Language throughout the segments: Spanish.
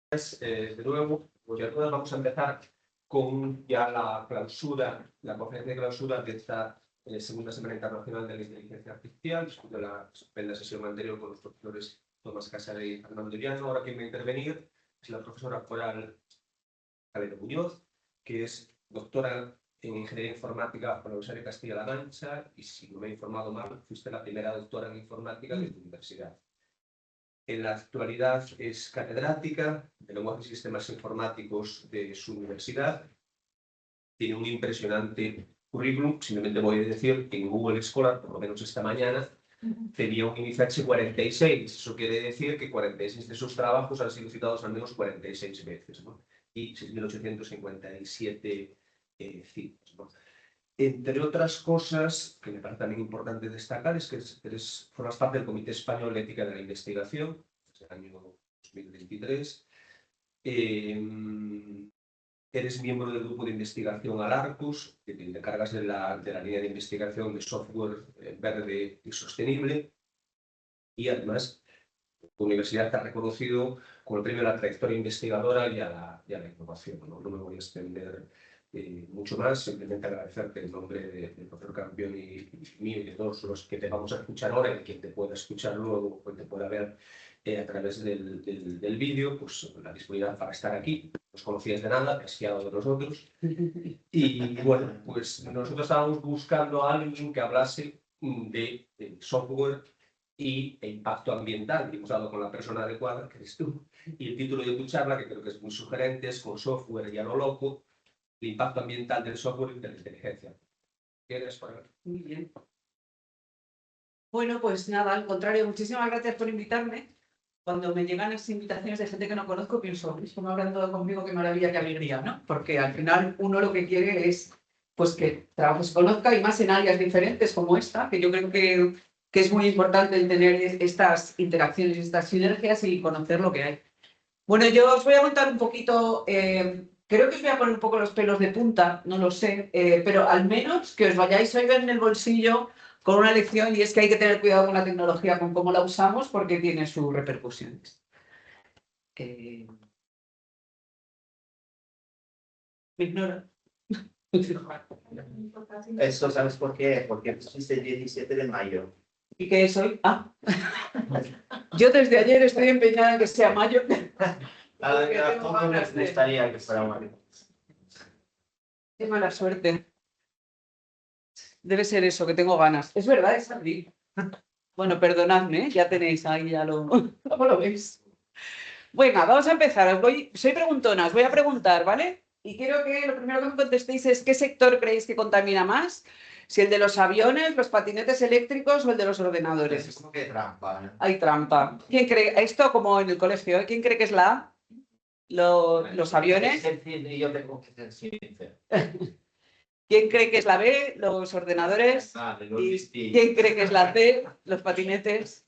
De nuevo, pues ya todos vamos a empezar con ya la clausura, la conferencia de clausura de esta segunda Semana Internacional de la Inteligencia Artificial, después de la sesión anterior con los profesores Tomás Casale y Fernando Llano. Ahora quien va a intervenir es la profesora Coral Calero Muñoz, que es doctora en Ingeniería Informática por la Universidad de Castilla-La Mancha, y si no me he informado mal, fuiste la primera doctora en Informática de tu universidad. En la actualidad es catedrática de lenguaje y sistemas informáticos de su universidad. Tiene un impresionante currículum. Simplemente voy a decir que en Google Scholar, por lo menos esta mañana, tenía un índice H46. Eso quiere decir que 46 de sus trabajos han sido citados al menos 46 veces, ¿no? Y 6.857 citas, ¿no? Entre otras cosas, que me parece también importante destacar, es que formas parte del Comité Español de Ética de la Investigación desde el año 2023. Eres miembro del grupo de investigación Alarcus, que te encargas de la línea de investigación de software verde y sostenible. Y además, tu universidad te ha reconocido con el premio a la trayectoria investigadora y a la innovación, ¿no? No me voy a extender mucho más, simplemente agradecerte en nombre del profesor Campión y mío y de todos los que te vamos a escuchar ahora y quien te pueda escuchar luego o te pueda ver a través del vídeo, pues la disponibilidad para estar aquí. No os conocíais de nada, te has fiado de nosotros. Y bueno, pues nosotros estábamos buscando a alguien que hablase de software y impacto ambiental, y hemos dado con la persona adecuada, que eres tú. Y el título de tu charla, que creo que es muy sugerente, es Con software y a lo loco, el impacto ambiental del software y de la inteligencia. ¿Quieres poner? Muy bien. Bueno, pues nada, al contrario, muchísimas gracias por invitarme. Cuando me llegan las invitaciones de gente que no conozco, pienso, es como hablan todo conmigo, qué maravilla, qué alegría, ¿no? Porque al final uno lo que quiere es pues que se conozca, y más en áreas diferentes como esta, que yo creo que es muy importante el tener estas interacciones, estas sinergias y conocer lo que hay. Bueno, yo os voy a contar un poquito, creo que os voy a poner un poco los pelos de punta, no lo sé, pero al menos que os vayáis hoy en el bolsillo con una lección, y es que hay que tener cuidado con la tecnología, con cómo la usamos, porque tiene sus repercusiones. ¿Me ignora? Eso, ¿sabes por qué? Porque pusiste el 17 de mayo. ¿Y qué es hoy? Ah. Yo desde ayer estoy empeñada en que sea mayo. A todos les gustaría que fuera mayo. Qué mala suerte. Debe ser eso, que tengo ganas. Es verdad, es abril. Bueno, perdonadme, ya tenéis ahí, ya lo... ¿Cómo lo veis? Venga, vamos a empezar. Soy preguntona, os voy a preguntar, ¿vale? Y quiero que lo primero que me contestéis es ¿qué sector creéis que contamina más? Si el de los aviones, los patinetes eléctricos o el de los ordenadores. Es como que trampa, ¿no? Hay trampa. ¿Quién cree? Esto como en el colegio, ¿eh? ¿Quién cree que es la A? Los aviones. Y yo tengo que ser sincero. ¿Quién cree que es la B? Los ordenadores. ¿Y quién cree que es la C? Los patinetes.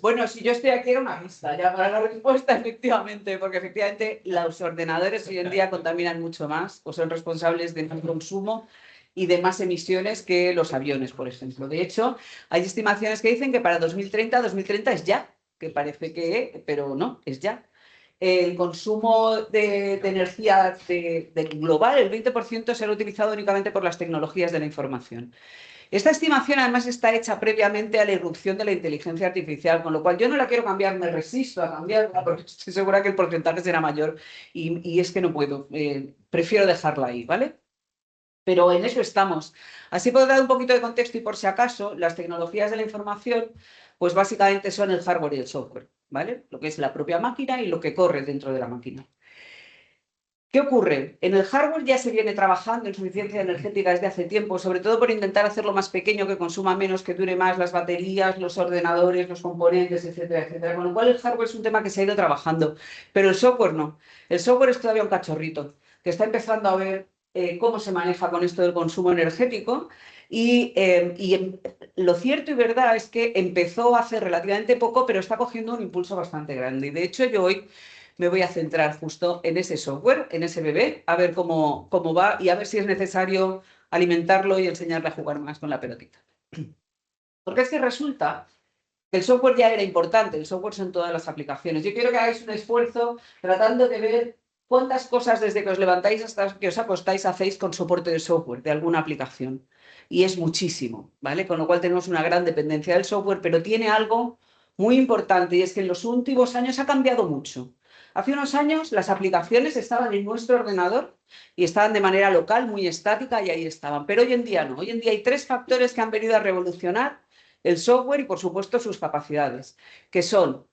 Bueno, si yo estoy aquí era una pista ya para la respuesta, efectivamente, porque efectivamente los ordenadores hoy en día contaminan mucho más o son responsables de más consumo y de más emisiones que los aviones, por ejemplo. De hecho, hay estimaciones que dicen que para 2030 es ya, que parece que, pero no, es ya. El consumo de energía global, el 20% será utilizado únicamente por las tecnologías de la información. Esta estimación además está hecha previamente a la irrupción de la inteligencia artificial, con lo cual yo no la quiero cambiar, me resisto a cambiarla porque estoy segura que el porcentaje será mayor y es que no puedo, prefiero dejarla ahí, ¿vale? Pero en eso estamos. Así puedo dar un poquito de contexto y por si acaso, las tecnologías de la información, pues básicamente son el hardware y el software, ¿vale? Lo que es la propia máquina y lo que corre dentro de la máquina. ¿Qué ocurre? En el hardware ya se viene trabajando en suficiencia energética desde hace tiempo, sobre todo por intentar hacerlo más pequeño, que consuma menos, que dure más las baterías, los ordenadores, los componentes, etcétera, etcétera. Con lo cual el hardware es un tema que se ha ido trabajando, pero el software no. El software es todavía un cachorrito, que está empezando a ver cómo se maneja con esto del consumo energético y lo cierto y verdad es que empezó hace relativamente poco, pero está cogiendo un impulso bastante grande. Y de hecho yo hoy me voy a centrar justo en ese software, en ese bebé, a ver cómo va y a ver si es necesario alimentarlo y enseñarle a jugar más con la pelotita. Porque es que resulta El software ya era importante, el software son todas las aplicaciones. Yo quiero que hagáis un esfuerzo tratando de ver cuántas cosas desde que os levantáis hasta que os acostáis hacéis con soporte de software, de alguna aplicación. Y es muchísimo, ¿vale? Con lo cual tenemos una gran dependencia del software, pero tiene algo muy importante y es que en los últimos años ha cambiado mucho. Hace unos años las aplicaciones estaban en nuestro ordenador y estaban de manera local, muy estática y ahí estaban. Pero hoy en día no. Hoy en día hay 3 factores que han venido a revolucionar el software y, por supuesto, sus capacidades, que son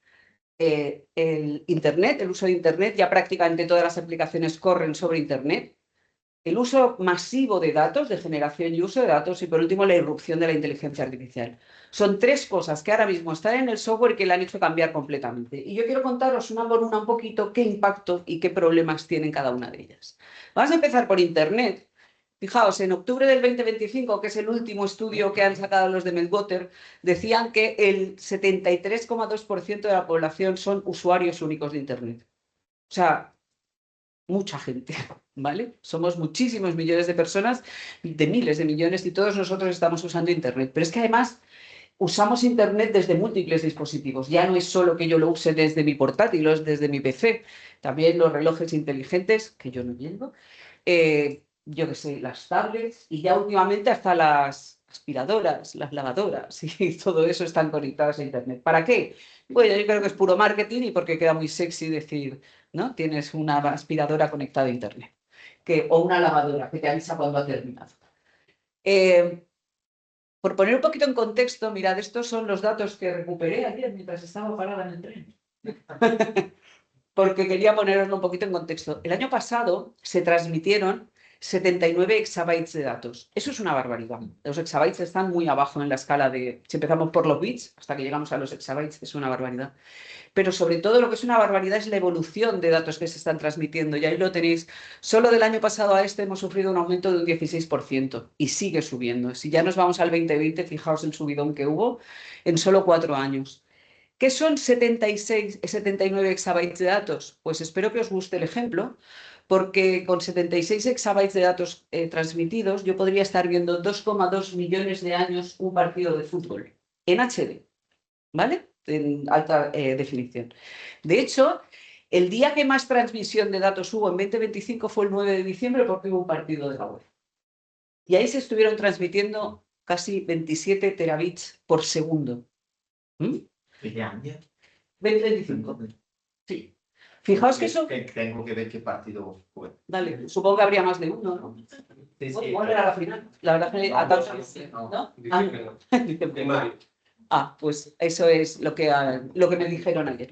el Internet, el uso de Internet. Ya prácticamente todas las aplicaciones corren sobre Internet. El uso masivo de datos, de generación y uso de datos, y por último la irrupción de la inteligencia artificial. Son 3 cosas que ahora mismo están en el software y que le han hecho cambiar completamente. Y yo quiero contaros una por una un poquito qué impacto y qué problemas tienen cada una de ellas. Vamos a empezar por Internet. Fijaos, en octubre del 2025, que es el último estudio que han sacado los de Meltwater, decían que el 73,2% de la población son usuarios únicos de Internet. O sea, mucha gente, ¿vale? Somos muchísimos millones de personas, de miles de millones, y todos nosotros estamos usando Internet. Pero es que además usamos Internet desde múltiples dispositivos. Ya no es solo que yo lo use desde mi portátil o desde mi PC. También los relojes inteligentes, que yo no tengo, yo qué sé, las tablets y ya últimamente hasta las aspiradoras, las lavadoras y todo eso están conectadas a Internet. ¿Para qué? Bueno, yo creo que es puro marketing y porque queda muy sexy decir, ¿no? Tienes una aspiradora conectada a Internet. O una lavadora que te avisa cuando ha terminado. Por poner un poquito en contexto, mirad, estos son los datos que recuperé ayer mientras estaba parada en el tren. Porque quería poneroslo un poquito en contexto. El año pasado se transmitieron 79 exabytes de datos. Eso es una barbaridad. Los exabytes están muy abajo en la escala de... Si empezamos por los bits, hasta que llegamos a los exabytes, es una barbaridad. Pero sobre todo lo que es una barbaridad es la evolución de datos que se están transmitiendo. Y ahí lo tenéis. Solo del año pasado a este hemos sufrido un aumento de un 16% y sigue subiendo. Si ya nos vamos al 2020, fijaos el subidón que hubo en solo 4 años. ¿Qué son 79 exabytes de datos? Pues espero que os guste el ejemplo, porque con 76 exabytes de datos transmitidos yo podría estar viendo 2,2 millones de años un partido de fútbol en HD, ¿vale? En alta definición. De hecho, el día que más transmisión de datos hubo en 2025 fue el 9 de diciembre porque hubo un partido de la UEFA. Y ahí se estuvieron transmitiendo casi 27 terabits por segundo. ¿Qué año? 2025. Sí. Fijaos que eso... Tengo que ver qué partido fue. Dale, supongo que habría más de uno, ¿no? Sí, sí, ¿Cuál era la final? La verdad que a tal... ¿No? Dicen que no. Dicen que De no. mayo. Pues eso es lo que me dijeron ayer.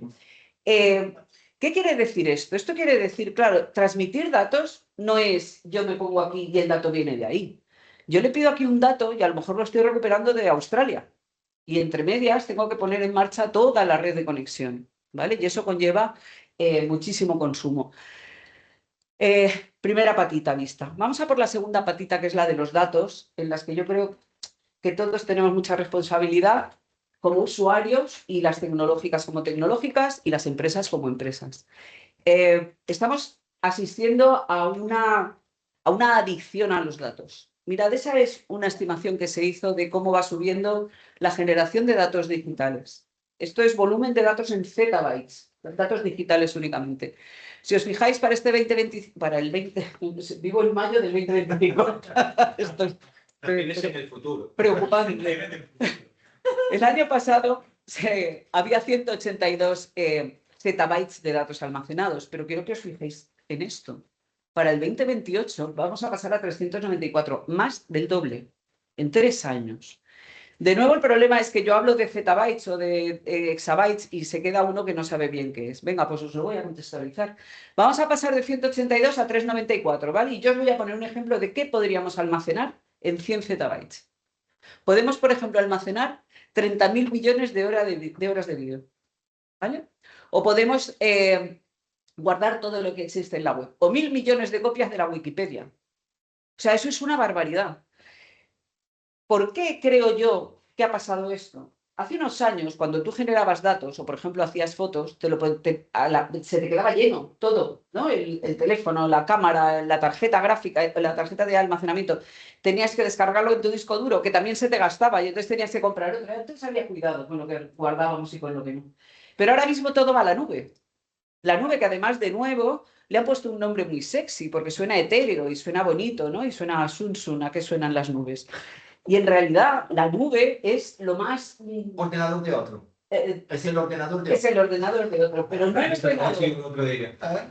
¿Qué quiere decir esto? Esto quiere decir, claro, transmitir datos no es yo me pongo aquí y el dato viene de ahí. Yo le pido aquí un dato y a lo mejor lo estoy recuperando de Australia. Y entre medias tengo que poner en marcha toda la red de conexión, ¿vale? Y eso conlleva muchísimo consumo. Primera patita vista. Vamos a por la segunda patita, que es la de los datos, en las que yo creo que todos tenemos mucha responsabilidad como usuarios, y las tecnológicas como tecnológicas y las empresas como empresas. Estamos asistiendo a una adicción a los datos. Mirad, esa es una estimación que se hizo de cómo va subiendo la generación de datos digitales. Esto es volumen de datos en zettabytes, datos digitales únicamente. Si os fijáis, para este 2020, para el 20, vivo en mayo del 2025. Esto es en el futuro. preocupante. El año pasado había 182 zettabytes de datos almacenados, pero quiero que os fijéis en esto. Para el 2028 vamos a pasar a 394, más del doble, en 3 años. De nuevo, el problema es que yo hablo de zettabytes o de exabytes y se queda uno que no sabe bien qué es. Venga, pues os lo voy a contextualizar. Vamos a pasar de 182 a 394, ¿vale? Y yo os voy a poner un ejemplo de qué podríamos almacenar en 100 zettabytes. Podemos, por ejemplo, almacenar 30.000 millones de horas de vídeo, ¿vale? O podemos guardar todo lo que existe en la web, o 1.000 millones de copias de la Wikipedia. O sea, eso es una barbaridad. ¿Por qué creo yo que ha pasado esto? hace unos años, cuando tú generabas datos o, por ejemplo, hacías fotos, se te quedaba lleno todo, ¿no? El teléfono, la cámara, la tarjeta gráfica, la tarjeta de almacenamiento. Tenías que descargarlo en tu disco duro, que también se te gastaba, y entonces tenías que comprar otro. Entonces había cuidado con lo que guardábamos y con lo que no. Pero ahora mismo todo va a la nube. La nube que además, de nuevo, le han puesto un nombre muy sexy, porque suena etéreo y suena bonito, ¿no? Y suena a Sun, ¿a qué suenan las nubes? Y en realidad la nube es lo más... Ordenador de otro. Es el ordenador de Es el ordenador de otro, pero no es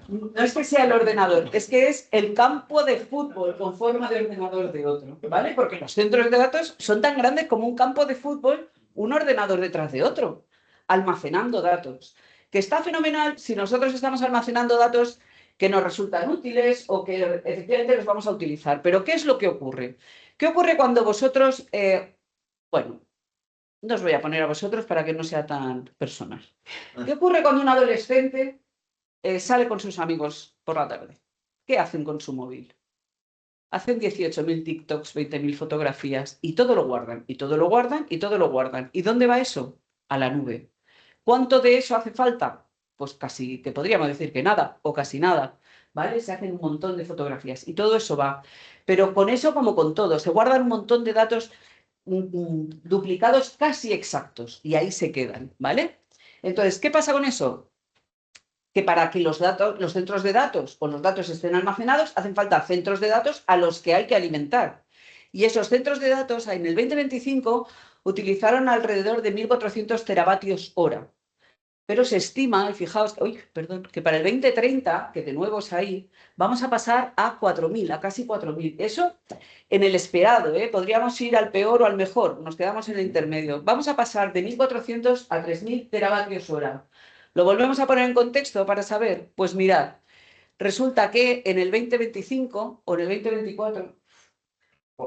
no es que sea el ordenador, es que es el campo de fútbol con forma de ordenador de otro, ¿vale? Porque los centros de datos son tan grandes como un campo de fútbol, un ordenador detrás de otro, almacenando datos. Que está fenomenal si nosotros estamos almacenando datos que nos resultan útiles o que efectivamente los vamos a utilizar. Pero ¿qué es lo que ocurre? ¿Qué ocurre cuando vosotros, bueno, no os voy a poner a vosotros para que no sea tan personal? ¿Qué ocurre cuando un adolescente sale con sus amigos por la tarde? ¿Qué hacen con su móvil? Hacen 18.000 TikToks, 20.000 fotografías y todo lo guardan, y todo lo guardan, y todo lo guardan. ¿Y dónde va eso? A la nube. ¿Cuánto de eso hace falta? Pues casi, que podríamos decir que nada, o casi nada, ¿vale? Se hacen un montón de fotografías y todo eso va. Pero con eso, como con todo, se guardan un montón de datos duplicados casi exactos y ahí se quedan, ¿vale? Entonces, ¿qué pasa con eso? Que para que los centros de datos o los datos estén almacenados, hacen falta centros de datos a los que hay que alimentar. Y esos centros de datos en el 2025 utilizaron alrededor de 1.400 teravatios hora. Pero se estima, y fijaos, que para el 2030, que de nuevo es ahí, vamos a pasar a 4.000, a casi 4.000. Eso en el esperado, ¿eh? Podríamos ir al peor o al mejor, nos quedamos en el intermedio. Vamos a pasar de 1.400 a 3.000 teravatios hora. ¿Lo volvemos a poner en contexto para saber? Pues mirad, resulta que en el 2025 o en el 2024,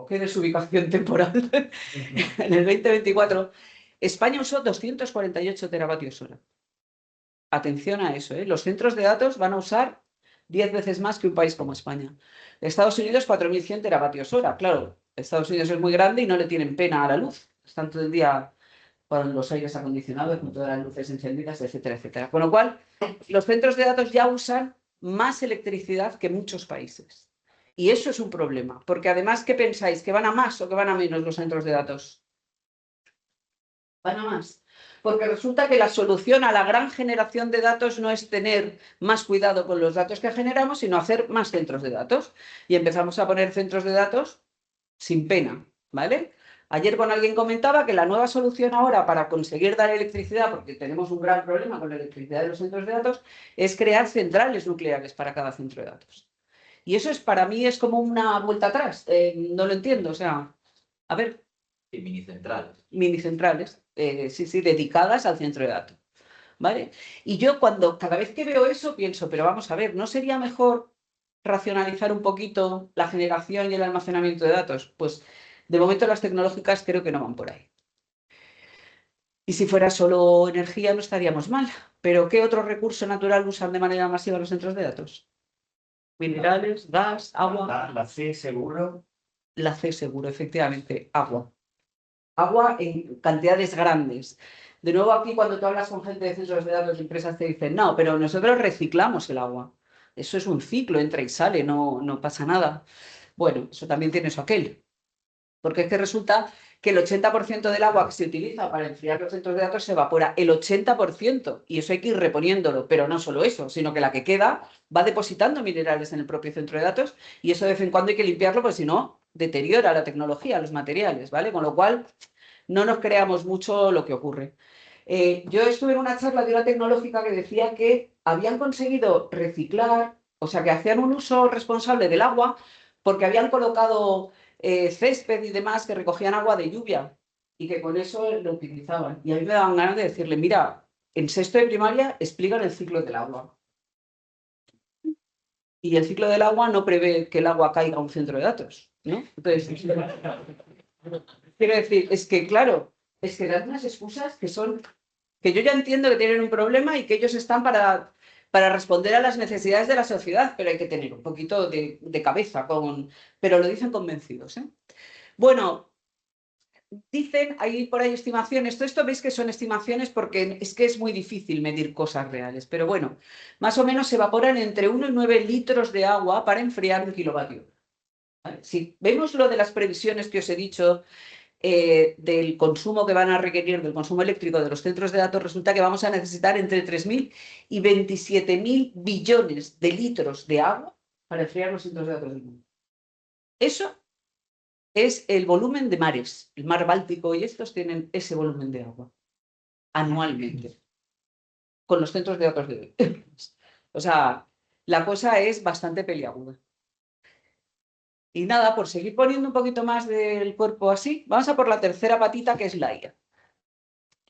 qué desubicación temporal, en el 2024, España usó 248 teravatios hora. Atención a eso, ¿eh? Los centros de datos van a usar 10 veces más que un país como España. Estados Unidos, 4.100 teravatios hora. Claro, Estados Unidos es muy grande y no le tienen pena a la luz. Están todo el día con los aires acondicionados, con todas las luces encendidas, etcétera, etcétera. Con lo cual, los centros de datos ya usan más electricidad que muchos países. Y eso es un problema, porque además, ¿qué pensáis? ¿Que van a más o que van a menos los centros de datos? Van a más. Porque resulta que la solución a la gran generación de datos no es tener más cuidado con los datos que generamos, sino hacer más centros de datos. Y empezamos a poner centros de datos sin pena, ¿vale? Ayer con alguien comentaba que la nueva solución ahora para conseguir dar electricidad, porque tenemos un gran problema con la electricidad de los centros de datos, es crear centrales nucleares para cada centro de datos. Y eso para mí es como una vuelta atrás. No lo entiendo, o sea, a ver. Y minicentrales. Minicentrales, sí, dedicadas al centro de datos, ¿vale? Y yo cada vez que veo eso pienso, pero vamos a ver, ¿no sería mejor racionalizar un poquito la generación y el almacenamiento de datos? Pues de momento las tecnológicas creo que no van por ahí. Y si fuera solo energía no estaríamos mal, pero ¿qué otro recurso natural usan de manera masiva los centros de datos? Minerales, gas, agua. La C seguro. La C seguro, efectivamente, agua. Agua en cantidades grandes. De nuevo aquí cuando tú hablas con gente de centros de datos de empresas te dicen, no, pero nosotros reciclamos el agua. Eso es un ciclo, entra y sale, no pasa nada. Bueno, eso también tiene su aquel. Porque es que resulta que el 80% del agua que se utiliza para enfriar los centros de datos se evapora, el 80%, y eso hay que ir reponiéndolo, pero no solo eso, sino que la que queda va depositando minerales en el propio centro de datos y eso de vez en cuando hay que limpiarlo, porque si no, deteriora la tecnología, los materiales, ¿vale? Con lo cual, no nos creamos mucho lo que ocurre. Yo estuve en una charla de una tecnológica que decía que habían conseguido reciclar, o sea, que hacían un uso responsable del agua porque habían colocado césped y demás que recogían agua de lluvia y que con eso lo utilizaban. Y a mí me daban ganas de decirle, mira, en sexto de primaria explican el ciclo del agua. Y el ciclo del agua no prevé que el agua caiga a un centro de datos, ¿no? Entonces, quiero decir, es que claro, es que dan unas excusas que son, que yo ya entiendo que tienen un problema y que ellos están para responder a las necesidades de la sociedad, pero hay que tener un poquito de cabeza, pero lo dicen convencidos, ¿eh? Bueno, dicen, hay por ahí estimaciones, todo esto veis que son estimaciones porque es que es muy difícil medir cosas reales, pero bueno, más o menos se evaporan entre 1 y 9 litros de agua para enfriar 1 kilovatio. ¿Vale? Si vemos lo de las previsiones que os he dicho del consumo que van a requerir, del consumo eléctrico de los centros de datos, resulta que vamos a necesitar entre 3.000 y 27.000 billones de litros de agua para enfriar los centros de datos del mundo. Eso es el volumen de mares. El mar Báltico y estos tienen ese volumen de agua anualmente con los centros de datos de hoy. O sea, la cosa es bastante peliaguda. Y nada, por seguir poniendo un poquito más del cuerpo así, vamos a por la tercera patita, que es la IA.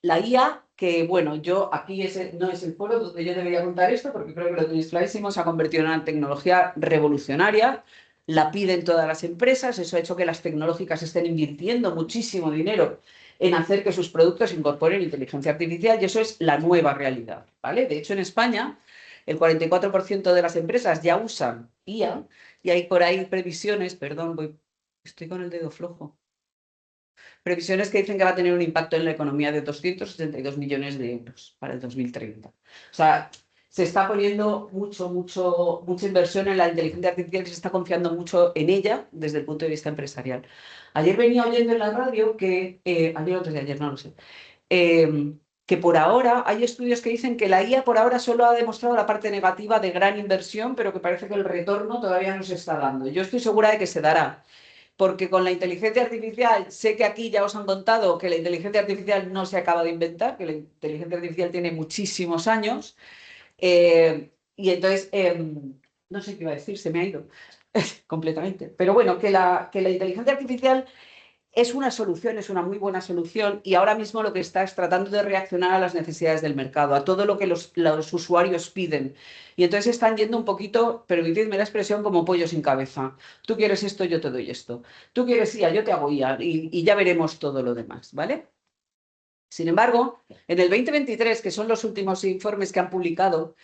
La IA, que bueno, yo aquí no es el foro donde yo debería contar esto, porque creo que lo tenéis clarísimo, se ha convertido en una tecnología revolucionaria, la piden todas las empresas, eso ha hecho que las tecnológicas estén invirtiendo muchísimo dinero en hacer que sus productos incorporen inteligencia artificial, y eso es la nueva realidad, ¿vale? De hecho, en España, el 44% de las empresas ya usan IA, y hay por ahí previsiones, perdón, estoy con el dedo flojo. Previsiones que dicen que va a tener un impacto en la economía de 272 millones de euros para el 2030. O sea, se está poniendo mucha inversión en la inteligencia artificial y se está confiando mucho en ella desde el punto de vista empresarial. Ayer venía oyendo en la radio que, ayer o antes de ayer, no lo sé, que por ahora hay estudios que dicen que la IA por ahora solo ha demostrado la parte negativa de gran inversión, pero que parece que el retorno todavía no se está dando. Yo estoy segura de que se dará, porque con la inteligencia artificial, sé que aquí ya os han contado que la inteligencia artificial no se acaba de inventar, que la inteligencia artificial tiene muchísimos años, y entonces, no sé qué iba a decir, se me ha ido completamente. Pero bueno, que la inteligencia artificial es una solución, es una muy buena solución, y ahora mismo lo que está es tratando de reaccionar a las necesidades del mercado, a todo lo que los usuarios piden. Y entonces están yendo un poquito, permitidme la expresión, como pollo sin cabeza. Tú quieres esto, yo te doy esto. Tú quieres IA, yo te hago IA, y ya veremos todo lo demás, ¿vale? Sin embargo, en el 2023, que son los últimos informes que han publicado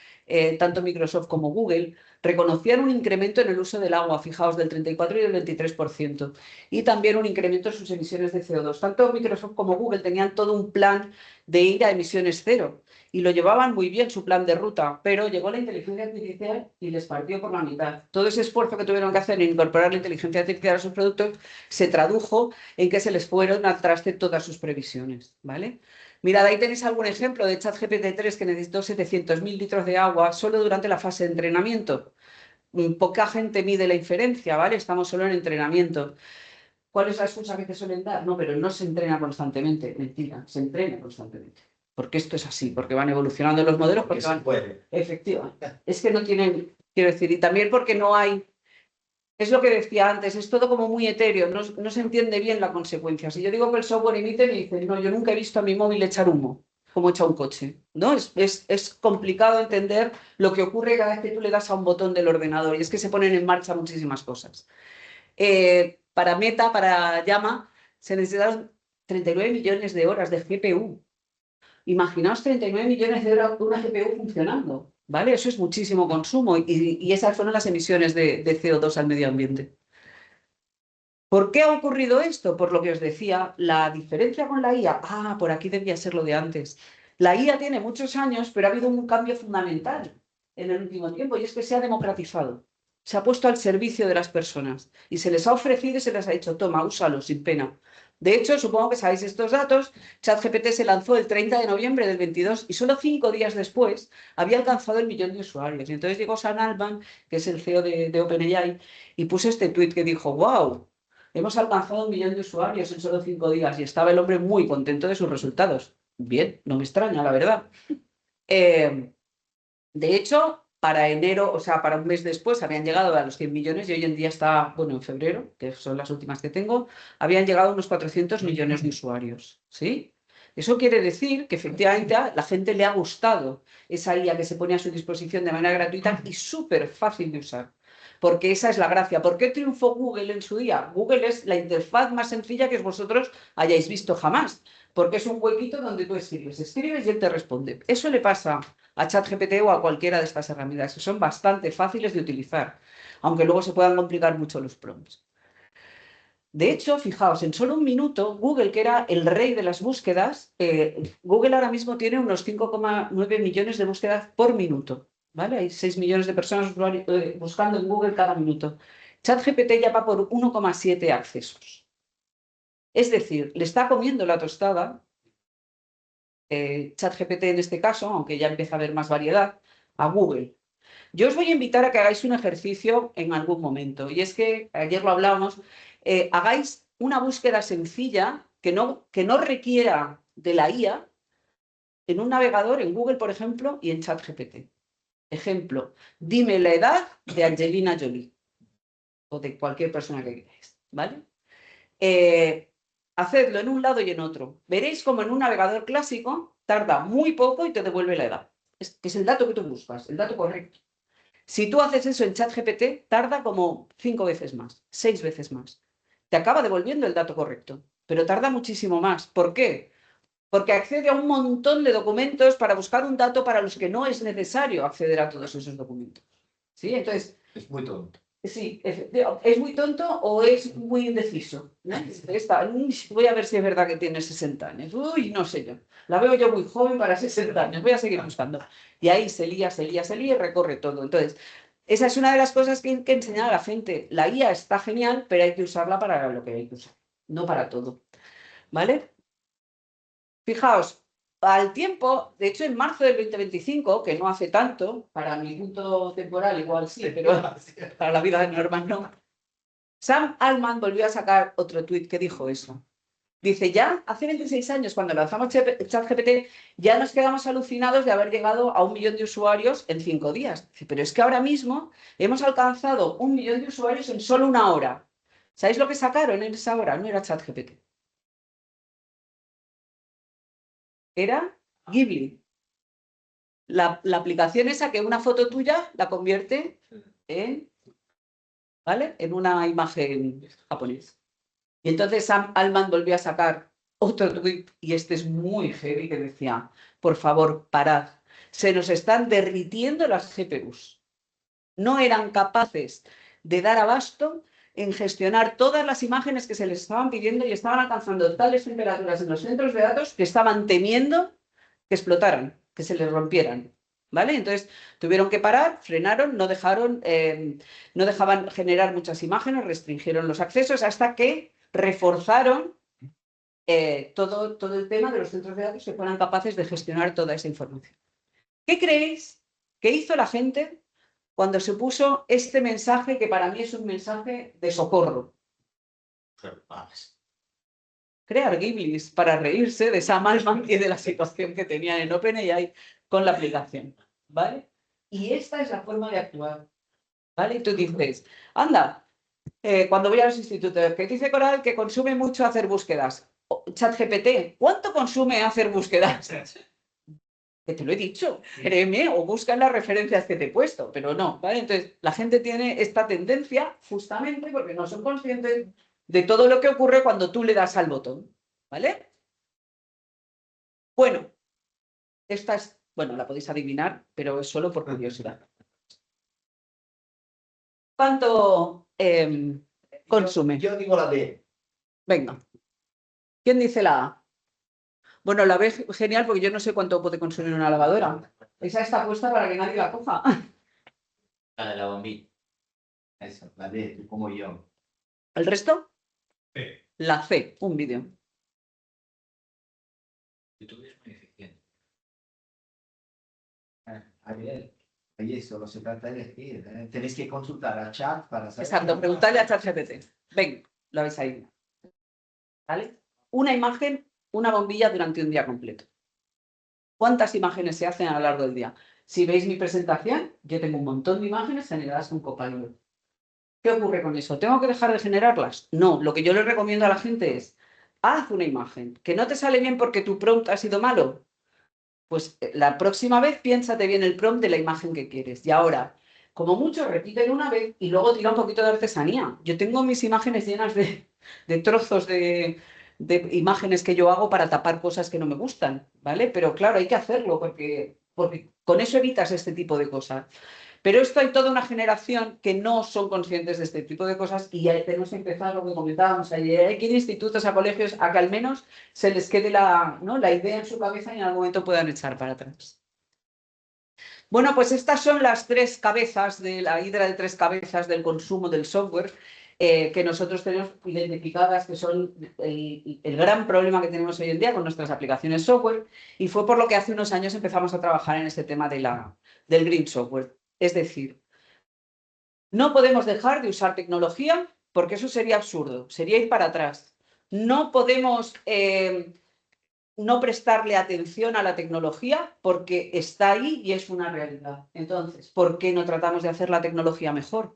tanto Microsoft como Google, reconocían un incremento en el uso del agua, fijaos, del 34 y del 23%, y también un incremento en sus emisiones de CO2. Tanto Microsoft como Google tenían todo un plan de ir a emisiones cero, y lo llevaban muy bien su plan de ruta, pero llegó la inteligencia artificial y les partió por la mitad. Todo ese esfuerzo que tuvieron que hacer en incorporar la inteligencia artificial a sus productos se tradujo en que se les fueron al traste todas sus previsiones, ¿vale? Mirad, ahí tenéis algún ejemplo de ChatGPT 3 que necesitó 700.000 litros de agua solo durante la fase de entrenamiento. Poca gente mide la inferencia, ¿vale? Estamos solo en entrenamiento. ¿Cuál es la excusa que te suelen dar? No, pero no se entrena constantemente. Mentira, se entrena constantemente. Porque esto es así, porque van evolucionando los modelos. Porque se puede. Efectivamente. Es que no tienen, quiero decir, y también porque no hay. Es lo que decía antes, es todo como muy etéreo, no se entiende bien la consecuencia. Si yo digo que el software emite, me dicen, no, yo nunca he visto a mi móvil echar humo, como echa un coche. ¿No? Es complicado entender lo que ocurre cada vez que tú le das a un botón del ordenador, y es que se ponen en marcha muchísimas cosas. Para Meta, para Llama, se necesitaron 39 millones de horas de GPU. Imaginaos 39 millones de horas de una GPU funcionando, ¿vale? Eso es muchísimo consumo, y esas fueron las emisiones de CO2 al medio ambiente. ¿Por qué ha ocurrido esto? Por lo que os decía, la diferencia con la IA, por aquí debía ser lo de antes. La IA tiene muchos años, pero ha habido un cambio fundamental en el último tiempo, y es que se ha democratizado. Se ha puesto al servicio de las personas y se les ha ofrecido y se les ha dicho, toma, úsalo sin pena. De hecho, supongo que sabéis estos datos, ChatGPT se lanzó el 30 de noviembre del 22 y solo 5 días después había alcanzado el 1.000.000 de usuarios. Y entonces llegó Sam Altman, que es el CEO de OpenAI, y puso este tuit que dijo, wow, hemos alcanzado 1.000.000 de usuarios en solo 5 días, y estaba el hombre muy contento de sus resultados. Bien, no me extraña, la verdad. De hecho, para enero, o sea, para un mes después, habían llegado a los 100 millones, y hoy en día está, bueno, en febrero, que son las últimas que tengo, habían llegado a unos 400 millones de usuarios, ¿sí? Eso quiere decir que efectivamente a la gente le ha gustado esa IA que se pone a su disposición de manera gratuita y súper fácil de usar. Porque esa es la gracia. ¿Por qué triunfó Google en su día? Google es la interfaz más sencilla que vosotros hayáis visto jamás. Porque es un huequito donde tú escribes y él te responde. Eso le pasa a ChatGPT o a cualquiera de estas herramientas, que son bastante fáciles de utilizar, aunque luego se puedan complicar mucho los prompts. De hecho, fijaos, en solo un minuto, Google, que era el rey de las búsquedas, Google ahora mismo tiene unos 5,9 millones de búsquedas por minuto, ¿vale? Hay 6 millones de personas buscando en Google cada minuto. ChatGPT ya va por 1,7 accesos. Es decir, le está comiendo la tostada, ChatGPT en este caso, aunque ya empieza a haber más variedad, a Google. Yo os voy a invitar a que hagáis un ejercicio en algún momento, y es que, ayer lo hablábamos, hagáis una búsqueda sencilla que no requiera de la IA en un navegador, en Google, por ejemplo, y en ChatGPT. Ejemplo, dime la edad de Angelina Jolie o de cualquier persona que queráis, ¿vale? Hacedlo en un lado y en otro. Veréis como en un navegador clásico tarda muy poco y te devuelve la edad. Que es el dato que tú buscas, el dato correcto. Si tú haces eso en ChatGPT, tarda como 5 veces más, 6 veces más. Te acaba devolviendo el dato correcto, pero tarda muchísimo más. ¿Por qué? Porque accede a un montón de documentos para buscar un dato para los que no es necesario acceder a todos esos documentos. ¿Sí? Entonces, Es muy tonto. sí, es muy tonto o es muy indeciso, ¿no? Voy a ver si es verdad que tiene 60 años. Uy, no sé yo. La veo yo muy joven para 60 años. Voy a seguir buscando. Y ahí se lía y recorre todo. Entonces, esa es una de las cosas que hay que enseñar a la gente. La IA está genial, pero hay que usarla para lo que hay que usar, no para todo. ¿Vale? Fijaos, al tiempo, de hecho en marzo del 2025, que no hace tanto, para mi punto temporal igual sí, pero para la vida normal no, Sam Altman volvió a sacar otro tuit que dijo eso. Dice, ya hace 26 años, cuando lanzamos ChatGPT, ya nos quedamos alucinados de haber llegado a 1 millón de usuarios en 5 días. Dice, pero es que ahora mismo hemos alcanzado 1 millón de usuarios en solo 1 hora. ¿Sabéis lo que sacaron en esa hora? No era ChatGPT. Era Ghibli. La aplicación esa que una foto tuya la convierte en, ¿vale? En una imagen japonesa. Y entonces Sam Altman volvió a sacar otro tweet, y este es muy heavy, que decía, por favor, parad, se nos están derritiendo las GPUs. No eran capaces de dar abasto en gestionar todas las imágenes que se les estaban pidiendo y estaban alcanzando tales temperaturas en los centros de datos que estaban temiendo que explotaran, que se les rompieran. ¿Vale? Entonces tuvieron que parar, frenaron, no dejaban generar muchas imágenes, restringieron los accesos hasta que reforzaron todo el tema de los centros de datos que fueran capaces de gestionar toda esa información. ¿Qué creéis que hizo la gente cuando se puso este mensaje, que para mí es un mensaje de socorro? Crear Ghiblis para reírse de Sam Altman y de la situación que tenían en OpenAI con la aplicación, ¿vale? Y esta es la forma de actuar, ¿vale? Y tú dices, anda, cuando voy a los institutos, que dice Coral que consume mucho hacer búsquedas. ChatGPT, ¿cuánto consume hacer búsquedas? Que te lo he dicho, créeme, o busca en las referencias que te he puesto, pero no, ¿vale? Entonces, la gente tiene esta tendencia justamente porque no son conscientes de todo lo que ocurre cuando tú le das al botón, ¿vale? Bueno, esta es, bueno, la podéis adivinar, pero es solo por curiosidad. ¿Cuánto consume? Yo digo la B. Venga. ¿Quién dice la A? Bueno, la B genial, porque yo no sé cuánto puede consumir una lavadora. Esa está puesta para que nadie la coja. La de la bombilla. Eso, la D, tú como yo. ¿El resto? C. La C, un vídeo. YouTube es muy eficiente. Ahí solo se trata de elegir. Tenéis que consultar a chat para saber. Exacto, preguntarle a ChatGPT. Ven, lo veis ahí. ¿Vale? Una imagen, una bombilla durante un día completo. ¿Cuántas imágenes se hacen a lo largo del día? Si veis mi presentación, yo tengo un montón de imágenes generadas con Copilot. ¿Qué ocurre con eso? ¿Tengo que dejar de generarlas? No, lo que yo le recomiendo a la gente es, haz una imagen. ¿Que no te sale bien porque tu prompt ha sido malo? Pues la próxima vez piénsate bien el prompt de la imagen que quieres. Y ahora, como mucho, repiten una vez y luego tira un poquito de artesanía. Yo tengo mis imágenes llenas de trozos de imágenes que yo hago para tapar cosas que no me gustan, ¿vale? Pero claro, hay que hacerlo porque Con eso evitas este tipo de cosas. Pero esto hay toda una generación que no son conscientes de este tipo de cosas y ya tenemos que empezar lo que comentábamos ayer. Hay que ir a institutos, a colegios, a que al menos se les quede la idea en su cabeza y en algún momento puedan echar para atrás. Bueno, pues estas son las 3 cabezas de la hidra de 3 cabezas del consumo del software que nosotros tenemos identificadas, que son el gran problema que tenemos hoy en día con nuestras aplicaciones software, y fue por lo que hace unos años empezamos a trabajar en este tema del green software. Es decir, no podemos dejar de usar tecnología porque eso sería absurdo, sería ir para atrás. No podemos no prestarle atención a la tecnología porque está ahí y es una realidad. Entonces, ¿por qué no tratamos de hacer la tecnología mejor?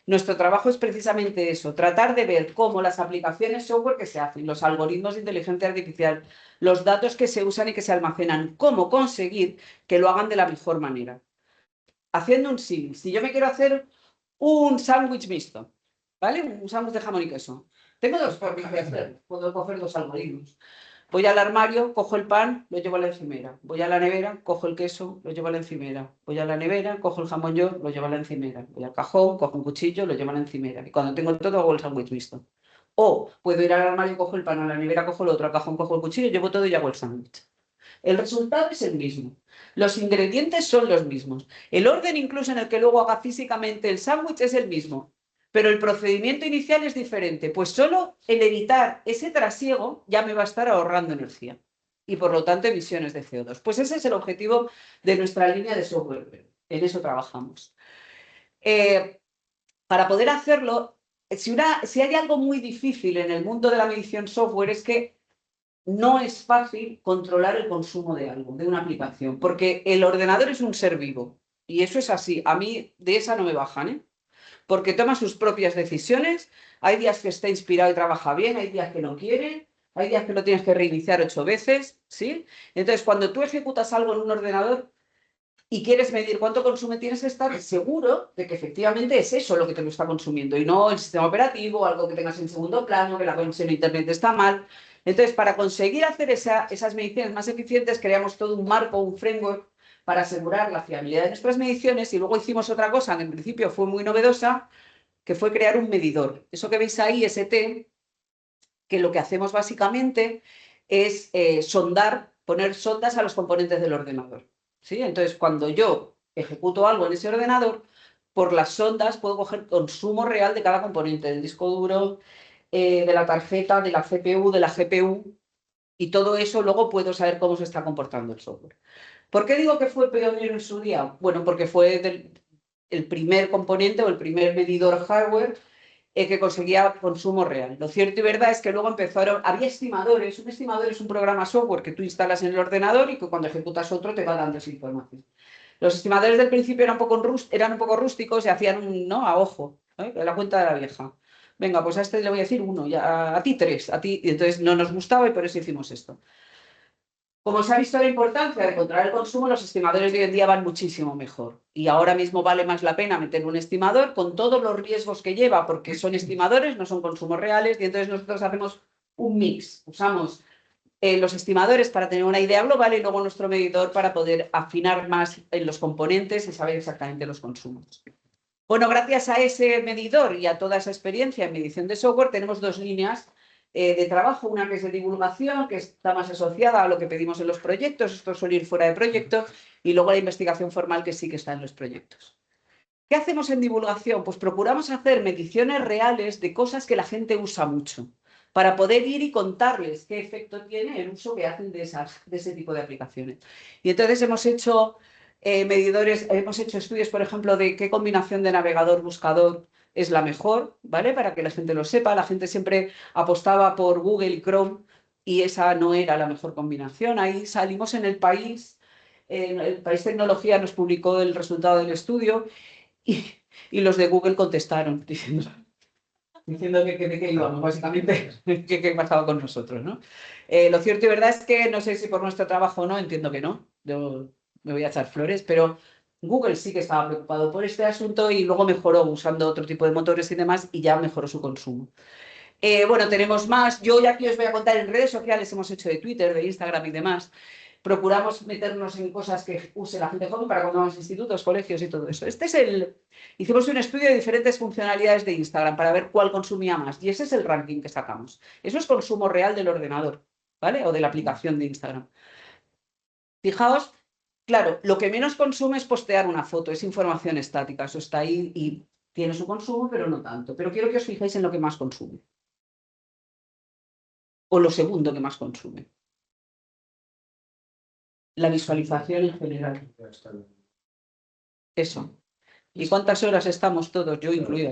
Nuestro trabajo es precisamente eso, tratar de ver cómo las aplicaciones software que se hacen, los algoritmos de inteligencia artificial, los datos que se usan y que se almacenan, cómo conseguir que lo hagan de la mejor manera. Haciendo un símil, si yo me quiero hacer un sándwich mixto, ¿vale? Un sándwich de jamón y queso. Tengo 2 formas de hacerlo, puedo coger 2 algoritmos. Voy al armario, cojo el pan, lo llevo a la encimera. Voy a la nevera, cojo el queso, lo llevo a la encimera. Voy a la nevera, cojo el jamón york, lo llevo a la encimera. Voy al cajón, cojo un cuchillo, lo llevo a la encimera. Y cuando tengo todo, hago el sándwich mixto. O puedo ir al armario, cojo el pan, a la nevera, cojo el otro, al cajón, cojo el cuchillo, llevo todo y hago el sándwich. El resultado es el mismo. Los ingredientes son los mismos. El orden incluso en el que luego haga físicamente el sándwich es el mismo. Pero el procedimiento inicial es diferente, pues solo el evitar ese trasiego ya me va a estar ahorrando energía y por lo tanto emisiones de CO2. Pues ese es el objetivo de nuestra línea de software. En eso trabajamos. Para poder hacerlo, si hay algo muy difícil en el mundo de la medición software es que no es fácil controlar el consumo de algo, de una aplicación, porque el ordenador es un ser vivo y eso es así. A mí de esa no me bajan, ¿eh? Porque toma sus propias decisiones, hay días que está inspirado y trabaja bien, hay días que no quiere, hay días que lo tienes que reiniciar 8 veces, ¿sí? Entonces, cuando tú ejecutas algo en un ordenador y quieres medir cuánto consume, tienes que estar seguro de que efectivamente es eso lo que te lo está consumiendo y no el sistema operativo, algo que tengas en segundo plano, que la conexión a internet está mal. Entonces, para conseguir hacer esas mediciones más eficientes, creamos todo un marco, un framework para asegurar la fiabilidad de nuestras mediciones y luego hicimos otra cosa que en principio fue muy novedosa, que fue crear un medidor. Eso que veis ahí, ST, que lo que hacemos básicamente es poner sondas a los componentes del ordenador, ¿sí? Entonces, cuando yo ejecuto algo en ese ordenador, por las sondas puedo coger consumo real de cada componente, del disco duro, de la tarjeta, de la CPU, de la GPU, y todo eso luego puedo saber cómo se está comportando el software. ¿Por qué digo que fue pionero en su día? Bueno, porque fue el primer componente o el primer medidor hardware que conseguía consumo real. Lo cierto y verdad es que luego había estimadores. Un estimador es un programa software que tú instalas en el ordenador y que cuando ejecutas otro te va dando esa información. Los estimadores del principio eran un poco rústicos y hacían a ojo, la cuenta de la vieja. Venga, pues a este le voy a decir 1, a ti 3, a ti. Y entonces no nos gustaba y por eso hicimos esto. Como se ha visto la importancia de controlar el consumo, los estimadores de hoy en día van muchísimo mejor. Y ahora mismo vale más la pena meter un estimador con todos los riesgos que lleva, porque son estimadores, no son consumos reales, y entonces nosotros hacemos un mix. Usamos los estimadores para tener una idea global y luego nuestro medidor para poder afinar más en los componentes y saber exactamente los consumos. Bueno, gracias a ese medidor y a toda esa experiencia en medición de software, tenemos 2 líneas de trabajo, una que es de divulgación, que está más asociada a lo que pedimos en los proyectos, esto suele ir fuera de proyecto, y luego la investigación formal que sí que está en los proyectos. ¿Qué hacemos en divulgación? Pues procuramos hacer mediciones reales de cosas que la gente usa mucho, para poder ir y contarles qué efecto tiene el uso que hacen de ese tipo de aplicaciones. Y entonces hemos hecho hemos hecho estudios, por ejemplo, de qué combinación de navegador-buscador es la mejor, ¿vale? Para que la gente lo sepa. La gente siempre apostaba por Google y Chrome y esa no era la mejor combinación. Ahí salimos en el País Tecnología nos publicó el resultado del estudio y los de Google contestaron diciendo de qué íbamos, básicamente, qué pasaba con nosotros, ¿no? Lo cierto y verdad es que no sé si por nuestro trabajo o no, entiendo que no. Yo me voy a echar flores, pero Google sí que estaba preocupado por este asunto y luego mejoró usando otro tipo de motores y demás y ya mejoró su consumo. Bueno, tenemos más. Yo ya aquí os voy a contar en redes sociales, hemos hecho de Twitter, de Instagram y demás. procuramos meternos en cosas que use la gente joven para cuando vamos a institutos, colegios y todo eso. Hicimos un estudio de diferentes funcionalidades de Instagram para ver cuál consumía más y ese es el ranking que sacamos. Eso es consumo real del ordenador, ¿vale? O de la aplicación de Instagram. Fijaos, claro, lo que menos consume es postear una foto, es información estática, eso está ahí y tiene su consumo, pero no tanto. Pero quiero que os fijéis en lo que más consume. O lo segundo que más consume. La visualización en general. Eso. ¿Y cuántas horas estamos todos, yo incluida,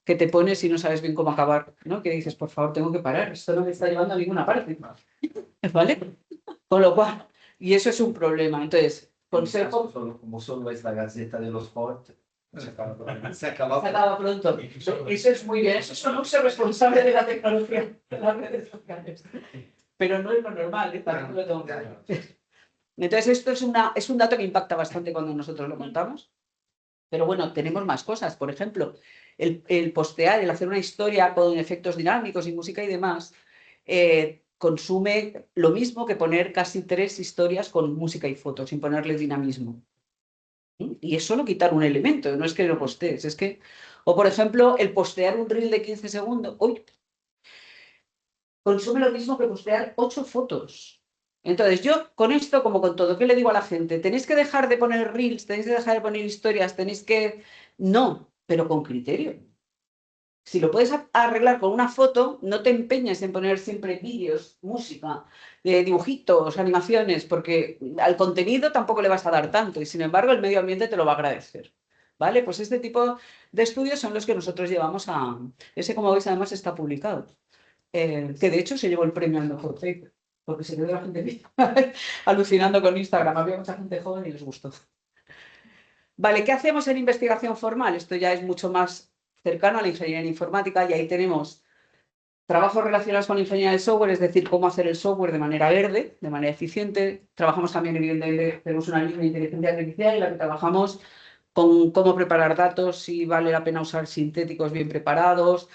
que te pones y no sabes bien cómo acabar, ¿no? Que dices, por favor, tengo que parar, esto no me está llevando a ninguna parte, ¿vale? Con lo cual, y eso es un problema. Entonces, consejo... Como solo es la Gaceta de los Sport, se acaba Se acaba pronto. Eso es muy bien, eso es un uso responsable de la tecnología, de las redes sociales. Pero no es lo normal, también lo tengo que hacer. Entonces, esto es un dato que impacta bastante cuando nosotros lo contamos. Pero bueno, tenemos más cosas. Por ejemplo, el postear, el hacer una historia con efectos dinámicos y música y demás, consume lo mismo que poner casi 3 historias con música y fotos, sin ponerle dinamismo. Y es solo quitar un elemento, no es que lo postees, es que... O por ejemplo, el postear un reel de 15 segundos, ¡uy! Consume lo mismo que postear 8 fotos. Entonces, yo con esto, como con todo, ¿qué le digo a la gente? Tenéis que dejar de poner reels, tenéis que dejar de poner historias, tenéis que... No, pero con criterio. Si lo puedes arreglar con una foto, no te empeñes en poner siempre vídeos, música, dibujitos, animaciones, porque al contenido tampoco le vas a dar tanto y sin embargo el medio ambiente te lo va a agradecer. ¿Vale? Pues este tipo de estudios son los que nosotros llevamos a... Ese, como veis, además está publicado. Que de hecho se llevó el premio al mejor paper, porque se quedó la gente alucinando con Instagram. Había mucha gente joven y les gustó. Vale, ¿qué hacemos en investigación formal? Esto ya es mucho más cercano a la ingeniería informática y ahí tenemos trabajos relacionados con la ingeniería del software, es decir, cómo hacer el software de manera verde, de manera eficiente. Trabajamos también, evidentemente, tenemos una línea de inteligencia artificial en la que trabajamos con cómo preparar datos, si vale la pena usar sintéticos bien preparados,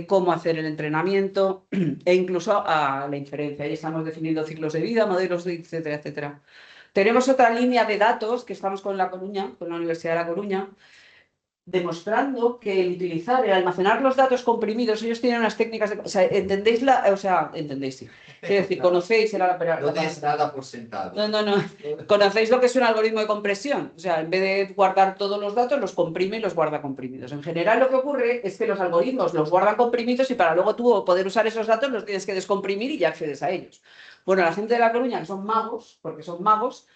cómo hacer el entrenamiento e incluso a la inferencia. Ahí estamos definiendo ciclos de vida, modelos, etcétera, etcétera. Tenemos otra línea de datos que estamos con La Coruña, con la Universidad de La Coruña, demostrando que el utilizar, el almacenar los datos comprimidos, ellos tienen unas técnicas de... O sea, ¿entendéis entendéis, sí. Es decir, conocéis el... No des nada por sentado. No. ¿Conocéis lo que es un algoritmo de compresión? O sea, en vez de guardar todos los datos, los comprime y los guarda comprimidos. En general, lo que ocurre es que los algoritmos los guardan comprimidos y para luego tú poder usar esos datos los tienes que descomprimir y ya accedes a ellos. Bueno, la gente de La Coruña, que son magos, porque son magos,